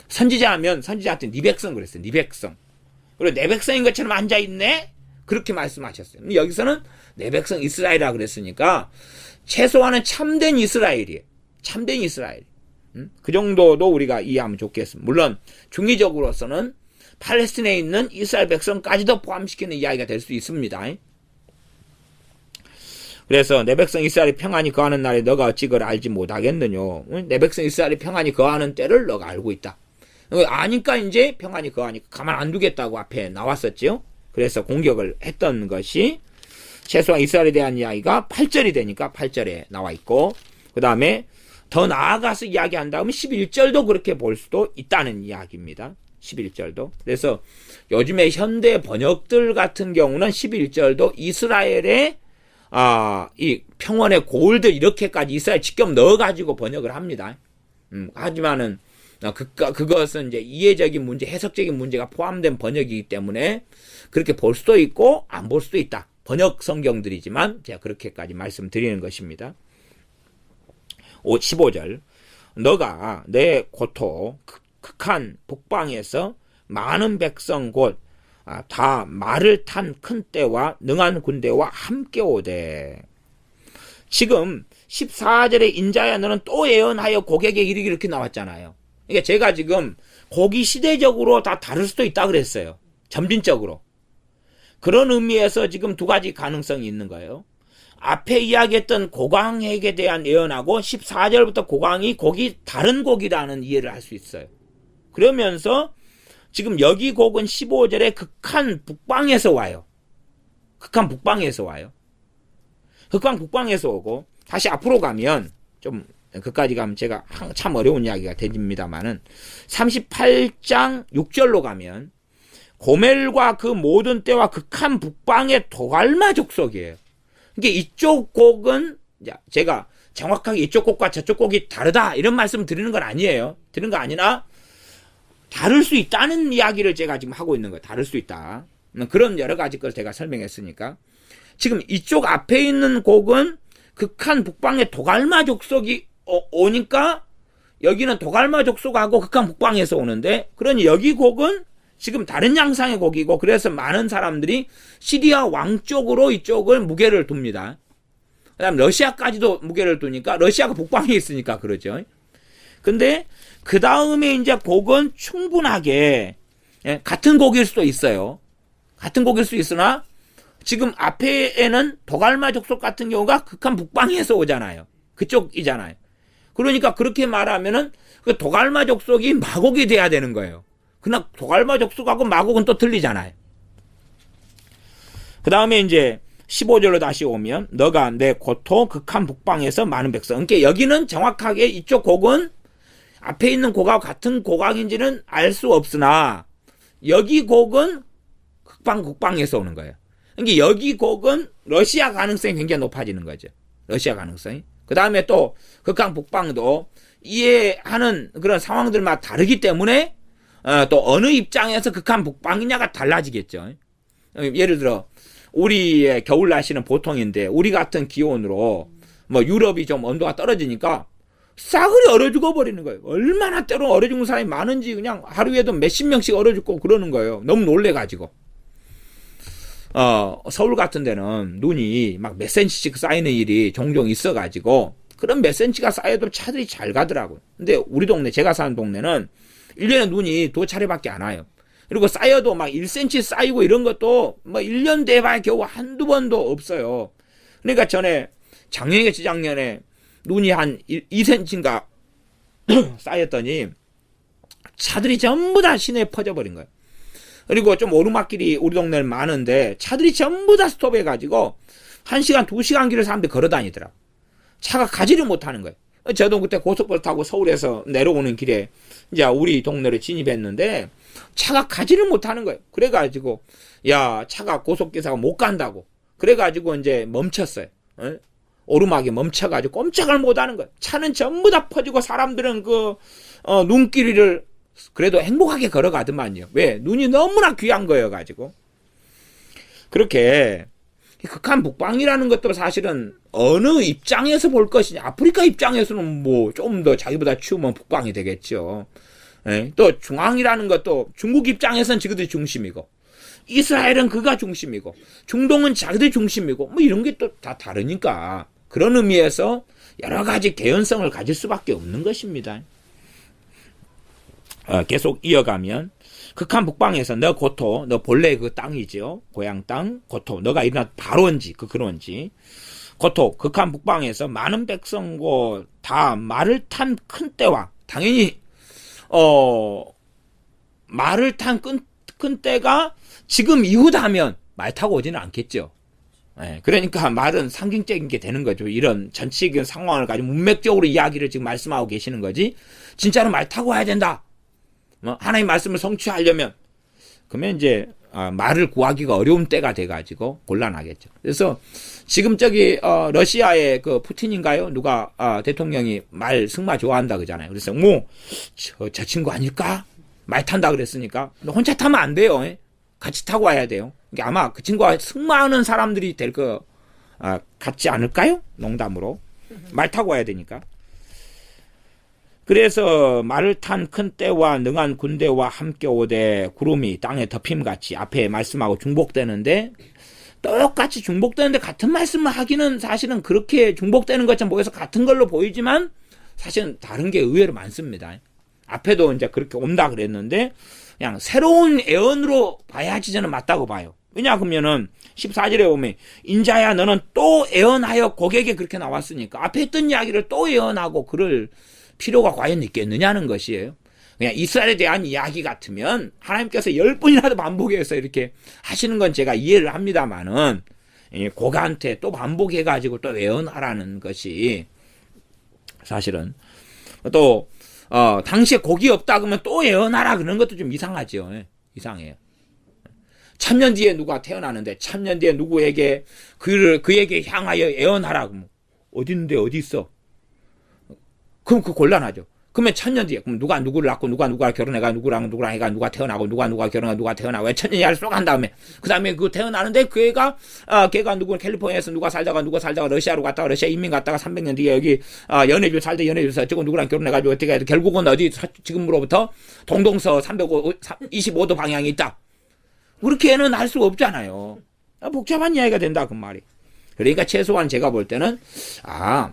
선지자하면 선지자한테 네 백성 그랬어요. 네 백성. 그리고 내 백성인 것처럼 앉아있네? 그렇게 말씀하셨어요. 여기서는 내 백성 이스라엘이라 그랬으니까 최소한은 참된 이스라엘이에요. 참된 이스라엘. 그 정도도 우리가 이해하면 좋겠습니다. 물론 중의적으로서는 팔레스틴에 있는 이스라엘 백성까지도 포함시키는 이야기가 될 수 있습니다. 그래서 내 백성 이스라엘이 평안히 거하는 날에 너가 어찌 그걸 알지 못하겠느냐. 내 백성 이스라엘이 평안히 거하는 때를 너가 알고 있다. 아니까 이제 평안히 거하니까 가만 안 두겠다고 앞에 나왔었죠. 그래서 공격을 했던 것이 최소한 이스라엘에 대한 이야기가 8절이 되니까 8절에 나와 있고, 그 다음에 더 나아가서 이야기한다면 11절도 그렇게 볼 수도 있다는 이야기입니다. 11절도. 그래서 요즘에 현대 번역들 같은 경우는 11절도 이스라엘의 이 평원의 고을들 이렇게까지 이스라엘 직접 넣어가지고 번역을 합니다. 하지만은 그것은 이제 이해적인 문제, 해석적인 문제가 포함된 번역이기 때문에 그렇게 볼 수도 있고 안 볼 수도 있다. 번역 성경들이지만 제가 그렇게까지 말씀드리는 것입니다. 15절 너가 내 고토 극한 북방에서 많은 백성 곧 다 말을 탄 큰 떼와 능한 군대와 함께 오되. 지금 14절에 인자야 너는 또 예언하여 곡에게 이르기를 이렇게 나왔잖아요. 그러니까 제가 지금 곡이 시대적으로 다 다를 수도 있다 그랬어요. 점진적으로. 그런 의미에서 지금 두 가지 가능성이 있는 거예요. 앞에 이야기했던 고광에게 대한 예언하고 14절부터 곡이 다른 곡이라는 이해를 할 수 있어요. 그러면서 지금 여기 곡은 15절에 극한 북방에서 와요. 극한 북방에서 와요. 극한 북방에서 오고 다시 앞으로 가면 좀 그까지 가면 제가 참 어려운 이야기가 됩니다만은 38장 6절로 가면 고멜과 그 모든 때와 극한 북방의 도갈마 족속이에요. 그러니까 이쪽 곡은 제가 정확하게 이쪽 곡과 저쪽 곡이 다르다 이런 말씀 드리는 건 아니에요. 드리는 거 아니나 다를 수 있다는 이야기를 제가 지금 하고 있는 거예요. 다를 수 있다. 그런 여러 가지 걸 제가 설명했으니까. 지금 이쪽 앞에 있는 곡은 극한 북방의 도갈마 족속이 오니까 여기는 도갈마 족속하고 극한 북방에서 오는데, 그러니 여기 곡은 지금 다른 양상의 곡이고, 그래서 많은 사람들이 시리아 왕 쪽으로 이쪽을 무게를 둡니다. 그 다음 러시아까지도 무게를 두니까, 러시아가 북방에 있으니까 그러죠. 근데 그 다음에 이제 곡은 충분하게 같은 곡일 수도 있어요. 같은 곡일 수 있으나 지금 앞에는 도갈마 족속 같은 경우가 극한 북방에서 오잖아요. 그쪽이잖아요. 그러니까 그렇게 말하면은 그 도갈마 족속이 마곡이 돼야 되는 거예요. 그러나 도갈마 족속하고 마곡은 또 틀리잖아요. 그 다음에 이제 15절로 다시 오면 너가 내 고토 극한 북방에서 많은 백성. 그러니까 여기는 정확하게 이쪽 곡은 앞에 있는 곡하고 같은 곡악인지는 알 수 없으나 여기 곡은 북방에서 오는 거예요. 그러니까 여기 곡은 러시아 가능성이 굉장히 높아지는 거죠. 러시아 가능성이. 그 다음에 또 극한 북방도 이해하는 그런 상황들마다 다르기 때문에 또 어느 입장에서 극한 북방이냐가 달라지겠죠. 예를 들어 우리의 겨울 날씨는 보통인데 우리 같은 기온으로 뭐 유럽이 좀 온도가 떨어지니까 싸그리 얼어 죽어버리는 거예요. 얼마나 때로 얼어 죽는 사람이 많은지 그냥 하루에도 몇십 명씩 얼어 죽고 그러는 거예요. 너무 놀래가지고. 서울 같은 데는 눈이 막 몇 센치씩 쌓이는 일이 종종 있어가지고 그런 몇 센치가 쌓여도 차들이 잘 가더라고요. 근데 우리 동네, 제가 사는 동네는 1년에 눈이 2차례밖에 안 와요. 그리고 쌓여도 막 1cm 쌓이고 이런 것도 뭐 1년 돼봐야 겨우 한두 번도 없어요. 그러니까 전에 작년에 재작년에 눈이 한 2cm인가 쌓였더니 차들이 전부 다 시내에 퍼져버린 거예요. 그리고 좀 오르막길이 우리 동네는 많은데 차들이 전부 다 스톱해가지고 1시간, 2시간 길을 사람들이 걸어다니더라고. 차가 가지를 못하는 거예요. 저도 그때 고속버스 타고 서울에서 내려오는 길에 이제 우리 동네로 진입했는데 차가 가지를 못하는 거예요. 그래가지고 야, 차가 고속기사가 못 간다고. 그래가지고 이제 멈췄어요. 오르막에 멈춰가지고 꼼짝을 못하는 거예요. 차는 전부 다 퍼지고 사람들은 눈길을 그래도 행복하게 걸어가더만요. 왜? 눈이 너무나 귀한 거여가지고. 그렇게 극한 북방이라는 것도 사실은 어느 입장에서 볼 것이냐. 아프리카 입장에서는 뭐 좀 더 자기보다 추우면 북방이 되겠죠. 또 중앙이라는 것도 중국 입장에서는 지그들이 중심이고, 이스라엘은 그가 중심이고, 중동은 자기들이 중심이고, 뭐 이런 게 또 다 다르니까 그런 의미에서 여러 가지 개연성을 가질 수밖에 없는 것입니다. 계속 이어가면 극한 북방에서 너 고토, 너 본래 그 땅이죠. 고향 땅 고토, 너가 일어난 바로인지 그런지 고토 극한 북방에서 많은 백성고 다 말을 탄 큰 때와, 당연히 말을 탄 큰 때가 지금 이후다면 말 타고 오지는 않겠죠. 그러니까 말은 상징적인 게 되는 거죠. 이런 전체적인 상황을 가지고 문맥적으로 이야기를 지금 말씀하고 계시는 거지. 진짜로 말 타고 와야 된다. 하나님 말씀을 성취하려면 그러면 이제 말을 구하기가 어려운 때가 돼가지고 곤란하겠죠. 그래서 지금 러시아의 그 푸틴인가요? 누가 대통령이 말 승마 좋아한다 그러잖아요. 그래서 저 친구 아닐까? 말 탄다 그랬으니까 혼자 타면 안 돼요. 같이 타고 와야 돼요. 그러니까 아마 그 친구가 승마하는 사람들이 될 거 같지 않을까요? 농담으로 말 타고 와야 되니까. 그래서 말을 탄 큰 떼와 능한 군대와 함께 오되 구름이 땅에 덮임같이 앞에 말씀하고 중복되는데, 똑같이 중복되는데 같은 말씀을 하기는 사실은 그렇게 중복되는 것처럼 보여서 같은 걸로 보이지만 사실은 다른 게 의외로 많습니다. 앞에도 이제 그렇게 온다 그랬는데 그냥 새로운 애언으로 봐야지 저는 맞다고 봐요. 왜냐 그러면은 14절에 보면 인자야 너는 또 애언하여 고객에 그렇게 나왔으니까 앞에 했던 이야기를 또 애언하고 그럴 필요가 과연 있겠느냐는 것이에요. 그냥 이스라엘에 대한 이야기 같으면 하나님께서 10번이라도 반복해서 이렇게 하시는 건 제가 이해를 합니다만은 고가한테 또 반복해가지고 또 애언하라는 것이 사실은 또 당시에 곡이 없다 그러면 또 애언하라 그러는 것도 좀 이상하죠. 이상해요. 천년 뒤에 누가 태어나는데 천년 뒤에 누구에게 그에게 향하여 애원하라고. 어디 있는데 어디 있어? 그럼 그 곤란하죠. 그러면 천년 뒤에 그럼 누가 누구를 낳고 누가 결혼해가 누구랑 해가 누가 태어나고 누가 결혼하고 누가 태어나고 왜 천년이 할수록 한 다음에 그 다음에 그 태어나는데 그 애가 걔가 누구 캘리포니아에서 누가 살다가 러시아로 갔다가 러시아 이민 갔다가 300년 뒤에 여기 연해주 살다 연해주에서 어쩌고 누구랑 결혼해가지고 어떻게 해도 결국은 어디 지금으로부터 동동서 325도 방향이 있다. 그렇게는 할 수가 없잖아요. 복잡한 이야기가 된다 그 말이. 그러니까 최소한 제가 볼 때는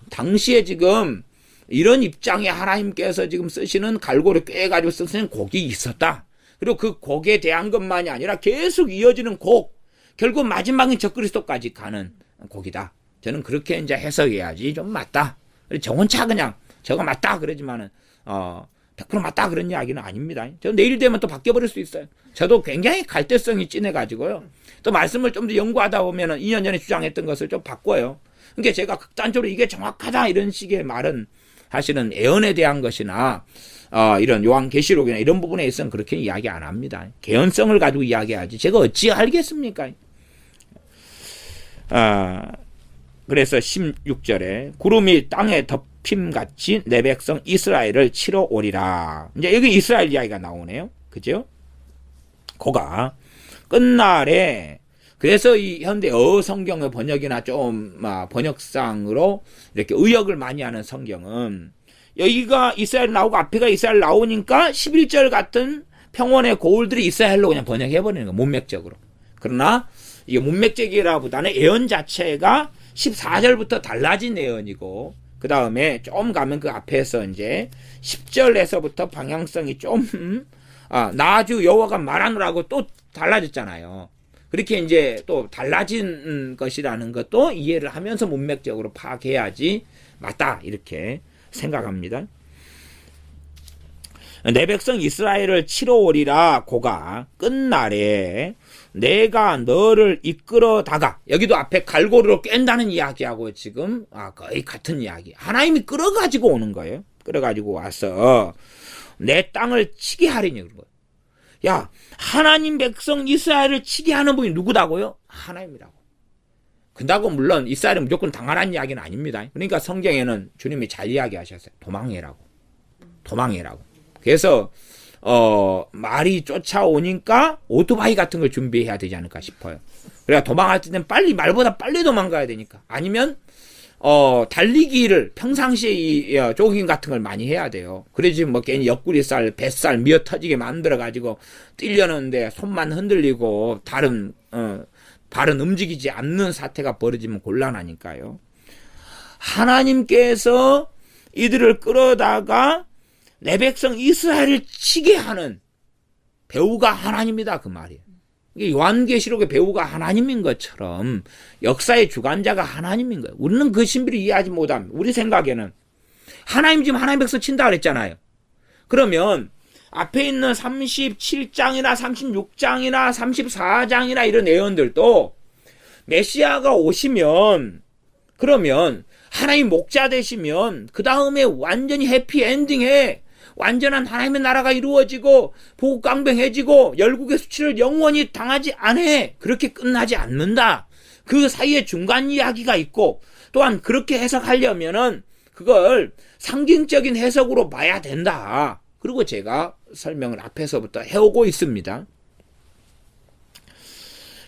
당시에 지금 이런 입장에 하나님께서 지금 쓰시는 갈고리 꿰가지고 쓰시는 곡이 있었다. 그리고 그 곡에 대한 것만이 아니라 계속 이어지는 곡, 결국 마지막인 적그리스도까지 가는 곡이다. 저는 그렇게 이제 해석해야지 좀 맞다. 정원차 그냥 저거 맞다 그러지만은 100% 맞다 그런 이야기는 아닙니다. 저 내일 되면 또 바뀌어버릴 수 있어요. 저도 굉장히 갈대성이 진해가지고요. 또 말씀을 좀 더 연구하다 보면은 2년 전에 주장했던 것을 좀 바꿔요. 그러니까 제가 극단적으로 이게 정확하다 이런 식의 말은 사실은 애언에 대한 것이나 이런 요한계시록이나 이런 부분에 있어서는 그렇게 이야기 안 합니다. 개연성을 가지고 이야기하지 제가 어찌 알겠습니까? 그래서 16절에 구름이 땅에 덮임같이 내 백성 이스라엘을 치러 오리라. 이제 여기 이스라엘 이야기가 나오네요. 그죠? 그가 끝날에 그래서 이 현대 성경의 번역이나 좀 번역상으로 이렇게 의역을 많이 하는 성경은 여기가 이스라엘 나오고 앞에가 이스라엘 나오니까 11절 같은 평원의 고울들이 이스라엘로 그냥 번역해버리는 거예요. 문맥적으로. 그러나 이게 문맥적이라보다는 예언 자체가 14절부터 달라진 예언이고 그 다음에 좀 가면 그 앞에서 이제 10절에서부터 방향성이 좀 나주 여호와가 말하느라고 또 달라졌잖아요. 그렇게 이제 또 달라진 것이라는 것도 이해를 하면서 문맥적으로 파악해야지 맞다 이렇게 생각합니다. 내 백성 이스라엘을 치러 오리라. 고가 끝날에 내가 너를 이끌어다가 여기도 앞에 갈고리로 깬다는 이야기하고 지금 거의 같은 이야기. 하나님이 끌어가지고 오는 거예요. 끌어가지고 와서 내 땅을 치게 하리니 그런 거예요. 야, 하나님 백성 이스라엘을 치게 하는 분이 누구다고요? 하나님이라고. 근다고 물론 이스라엘은 무조건 당하라는 이야기는 아닙니다. 그러니까 성경에는 주님이 잘 이야기하셨어요. 도망해라고. 그래서 말이 쫓아오니까 오토바이 같은 걸 준비해야 되지 않을까 싶어요. 그러니까 도망할 때는 말보다 빨리 도망가야 되니까. 아니면 달리기를 평상시에 조깅 같은 걸 많이 해야 돼요. 그래야지 뭐 괜히 옆구리살, 뱃살 미어 터지게 만들어가지고 뛰려는데 손만 흔들리고 발은 움직이지 않는 사태가 벌어지면 곤란하니까요. 하나님께서 이들을 끌어다가 내 백성 이스라엘을 치게 하는 배우가 하나님이다 그 말이에요. 요한계시록의 배우가 하나님인 것처럼 역사의 주관자가 하나님인 거예요. 우리는 그 신비를 이해하지 못합니다. 우리 생각에는 하나님 지금 하나님 백성 친다 그랬잖아요. 그러면 앞에 있는 37장이나 36장이나 34장이나 이런 예언들도 메시아가 오시면 그러면 하나님 목자 되시면 그 다음에 완전히 해피엔딩에 완전한 하나님의 나라가 이루어지고 복강병해지고 열국의 수치를 영원히 당하지 않아. 그렇게 끝나지 않는다. 그 사이에 중간 이야기가 있고 또한 그렇게 해석하려면은 그걸 상징적인 해석으로 봐야 된다. 그리고 제가 설명을 앞에서부터 해오고 있습니다.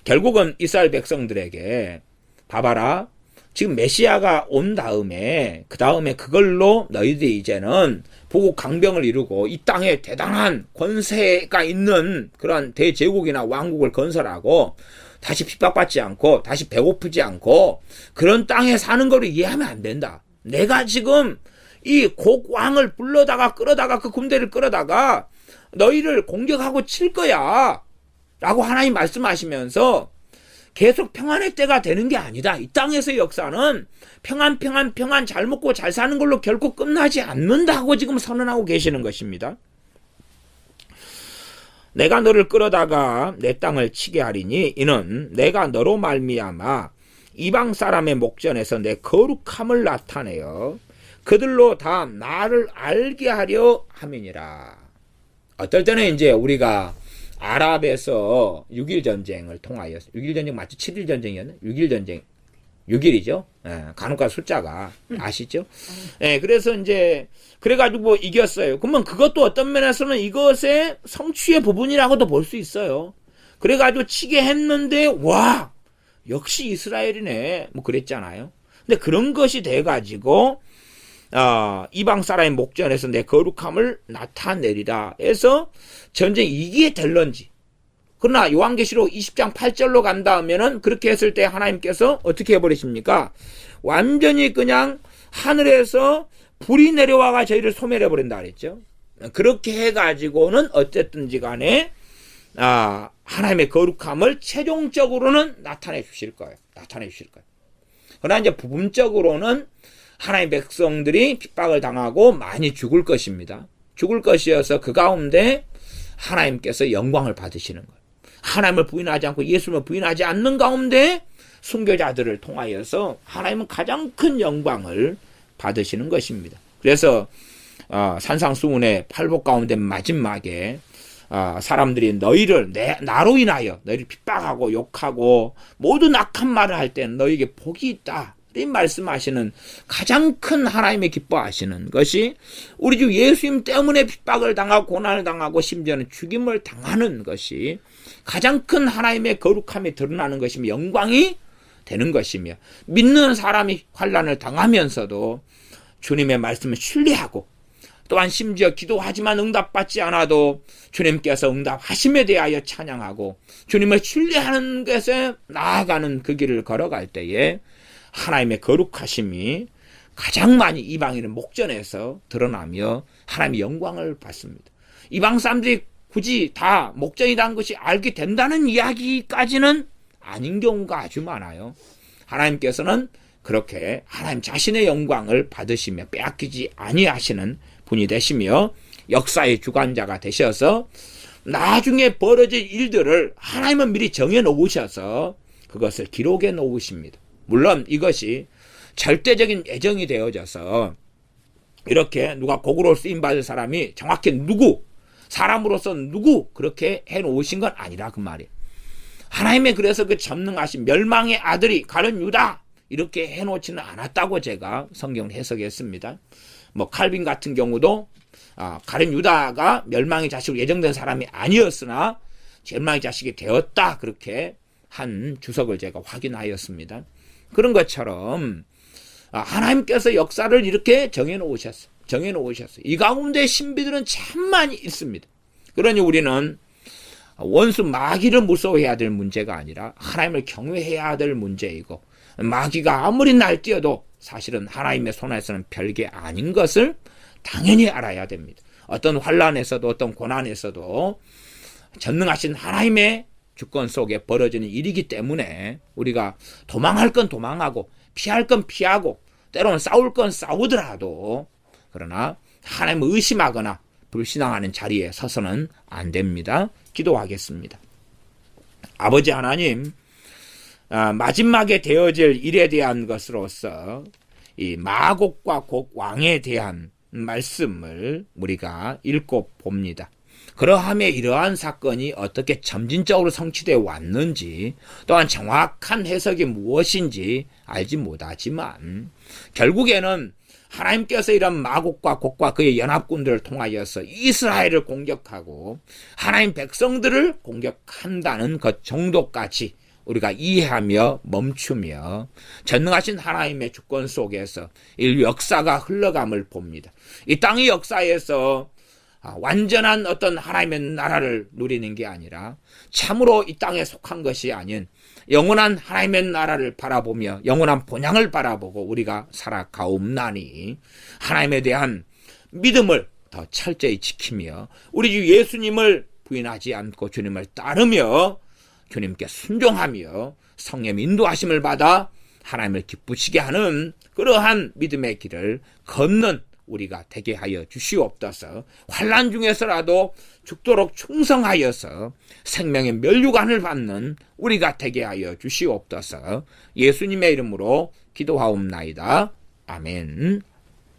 결국은 이스라엘 백성들에게 봐봐라. 지금 메시아가 온 다음에 그 다음에 그걸로 너희들이 이제는 보국 강병을 이루고 이 땅에 대단한 권세가 있는 그런 대제국이나 왕국을 건설하고 다시 핍박받지 않고 다시 배고프지 않고 그런 땅에 사는 걸 이해하면 안 된다. 내가 지금 이 곡왕을 끌어다가 그 군대를 끌어다가 너희를 공격하고 칠 거야 라고 하나님 말씀하시면서 계속 평안의 때가 되는 게 아니다. 이 땅에서의 역사는 평안 잘 먹고 잘 사는 걸로 결코 끝나지 않는다고 지금 선언하고 계시는 것입니다. 내가 너를 끌어다가 내 땅을 치게 하리니 이는 내가 너로 말미암아 이방 사람의 목전에서 내 거룩함을 나타내어 그들로 다 나를 알게 하려 함이니라. 어떨 때는 이제 우리가 아랍에서 6.1 전쟁을 통하여 6.1 전쟁 맞죠? 7.1 전쟁이었나? 6.1 전쟁 6.1이죠. 예, 간혹가 숫자가 아시죠? 예, 그래서 이제 그래가지고 이겼어요. 그러면 그것도 어떤 면에서는 이것의 성취의 부분이라고도 볼 수 있어요. 그래가지고 치게 했는데 와 역시 이스라엘이네 뭐 그랬잖아요. 근데 그런 것이 돼가지고 이방 사람의 목전에서 내 거룩함을 나타내리라 해서 전쟁 이기게 될런지. 그러나 요한계시록 20장 8절로 간다 하면은 그렇게 했을 때 하나님께서 어떻게 해버리십니까? 완전히 그냥 하늘에서 불이 내려와가 저희를 소멸해 버린다 그랬죠. 그렇게 해가지고는 어쨌든지 간에 하나님의 거룩함을 최종적으로는 나타내 주실 거예요. 그러나 이제 부분적으로는 하나님의 백성들이 핍박을 당하고 많이 죽을 것입니다. 죽을 것이어서 그 가운데 하나님께서 영광을 받으시는 거예요. 하나님을 부인하지 않고 예수님을 부인하지 않는 가운데 순교자들을 통하여서 하나님은 가장 큰 영광을 받으시는 것입니다. 그래서 산상수훈의 팔복 가운데 마지막에 사람들이 너희를 나로 인하여 너희를 핍박하고 욕하고 모두 악한 말을 할 때는 너희에게 복이 있다. 이 말씀하시는 가장 큰 하나님의 기뻐하시는 것이 우리 주 예수님 때문에 핍박을 당하고 고난을 당하고 심지어는 죽임을 당하는 것이 가장 큰 하나님의 거룩함이 드러나는 것이며 영광이 되는 것이며 믿는 사람이 환난을 당하면서도 주님의 말씀을 신뢰하고 또한 심지어 기도하지만 응답받지 않아도 주님께서 응답하심에 대하여 찬양하고 주님을 신뢰하는 것에 나아가는 그 길을 걸어갈 때에 하나님의 거룩하심이 가장 많이 이방인의 목전에서 드러나며 하나님의 영광을 받습니다. 이방 사람들이 굳이 다 목전이라는 것이 알게 된다는 이야기까지는 아닌 경우가 아주 많아요. 하나님께서는 그렇게 하나님 자신의 영광을 받으시며 빼앗기지 아니하시는 분이 되시며 역사의 주관자가 되셔서 나중에 벌어질 일들을 하나님은 미리 정해 놓으셔서 그것을 기록해 놓으십니다. 물론 이것이 절대적인 예정이 되어져서 이렇게 누가 고구로 쓰임받을 사람이 정확히 누구, 사람으로서 누구 그렇게 해놓으신 건 아니라 그 말이에요. 하나님의 그래서 그 전능하신 멸망의 아들이 가룟 유다 이렇게 해놓지는 않았다고 제가 성경을 해석했습니다. 뭐 칼빈 같은 경우도 가룟 유다가 멸망의 자식으로 예정된 사람이 아니었으나 멸망의 자식이 되었다 그렇게 한 주석을 제가 확인하였습니다. 그런 것처럼 하나님께서 역사를 이렇게 정해놓으셨어요. 이 가운데 신비들은 참 많이 있습니다. 그러니 우리는 원수 마귀를 무서워해야 될 문제가 아니라 하나님을 경외해야 될 문제이고 마귀가 아무리 날뛰어도 사실은 하나님의 손에서는 별게 아닌 것을 당연히 알아야 됩니다. 어떤 환난에서도 어떤 고난에서도 전능하신 하나님의 주권 속에 벌어지는 일이기 때문에 우리가 도망할 건 도망하고 피할 건 피하고 때로는 싸울 건 싸우더라도 그러나 하나님을 의심하거나 불신앙하는 자리에 서서는 안 됩니다. 기도하겠습니다. 아버지 하나님, 마지막에 되어질 일에 대한 것으로서 이 마곡과 곡왕에 대한 말씀을 우리가 읽고 봅니다. 그러함에 이러한 사건이 어떻게 점진적으로 성취되어 왔는지 또한 정확한 해석이 무엇인지 알지 못하지만 결국에는 하나님께서 이런 마곡과 곡과 그의 연합군들을 통하여서 이스라엘을 공격하고 하나님 백성들을 공격한다는 것 정도까지 우리가 이해하며 멈추며 전능하신 하나님의 주권 속에서 인류 역사가 흘러감을 봅니다. 이 땅의 역사에서 완전한 어떤 하나님의 나라를 누리는 게 아니라 참으로 이 땅에 속한 것이 아닌 영원한 하나님의 나라를 바라보며 영원한 본향을 바라보고 우리가 살아가옵나니 하나님에 대한 믿음을 더 철저히 지키며 우리 주 예수님을 부인하지 않고 주님을 따르며 주님께 순종하며 성령의 인도하심을 받아 하나님을 기쁘시게 하는 그러한 믿음의 길을 걷는 우리가 되게 하여 주시옵소서. 환난 중에서라도 죽도록 충성하여서 생명의 면류관을 받는 우리가 되게 하여 주시옵소서. 예수님의 이름으로 기도하옵나이다. 아멘.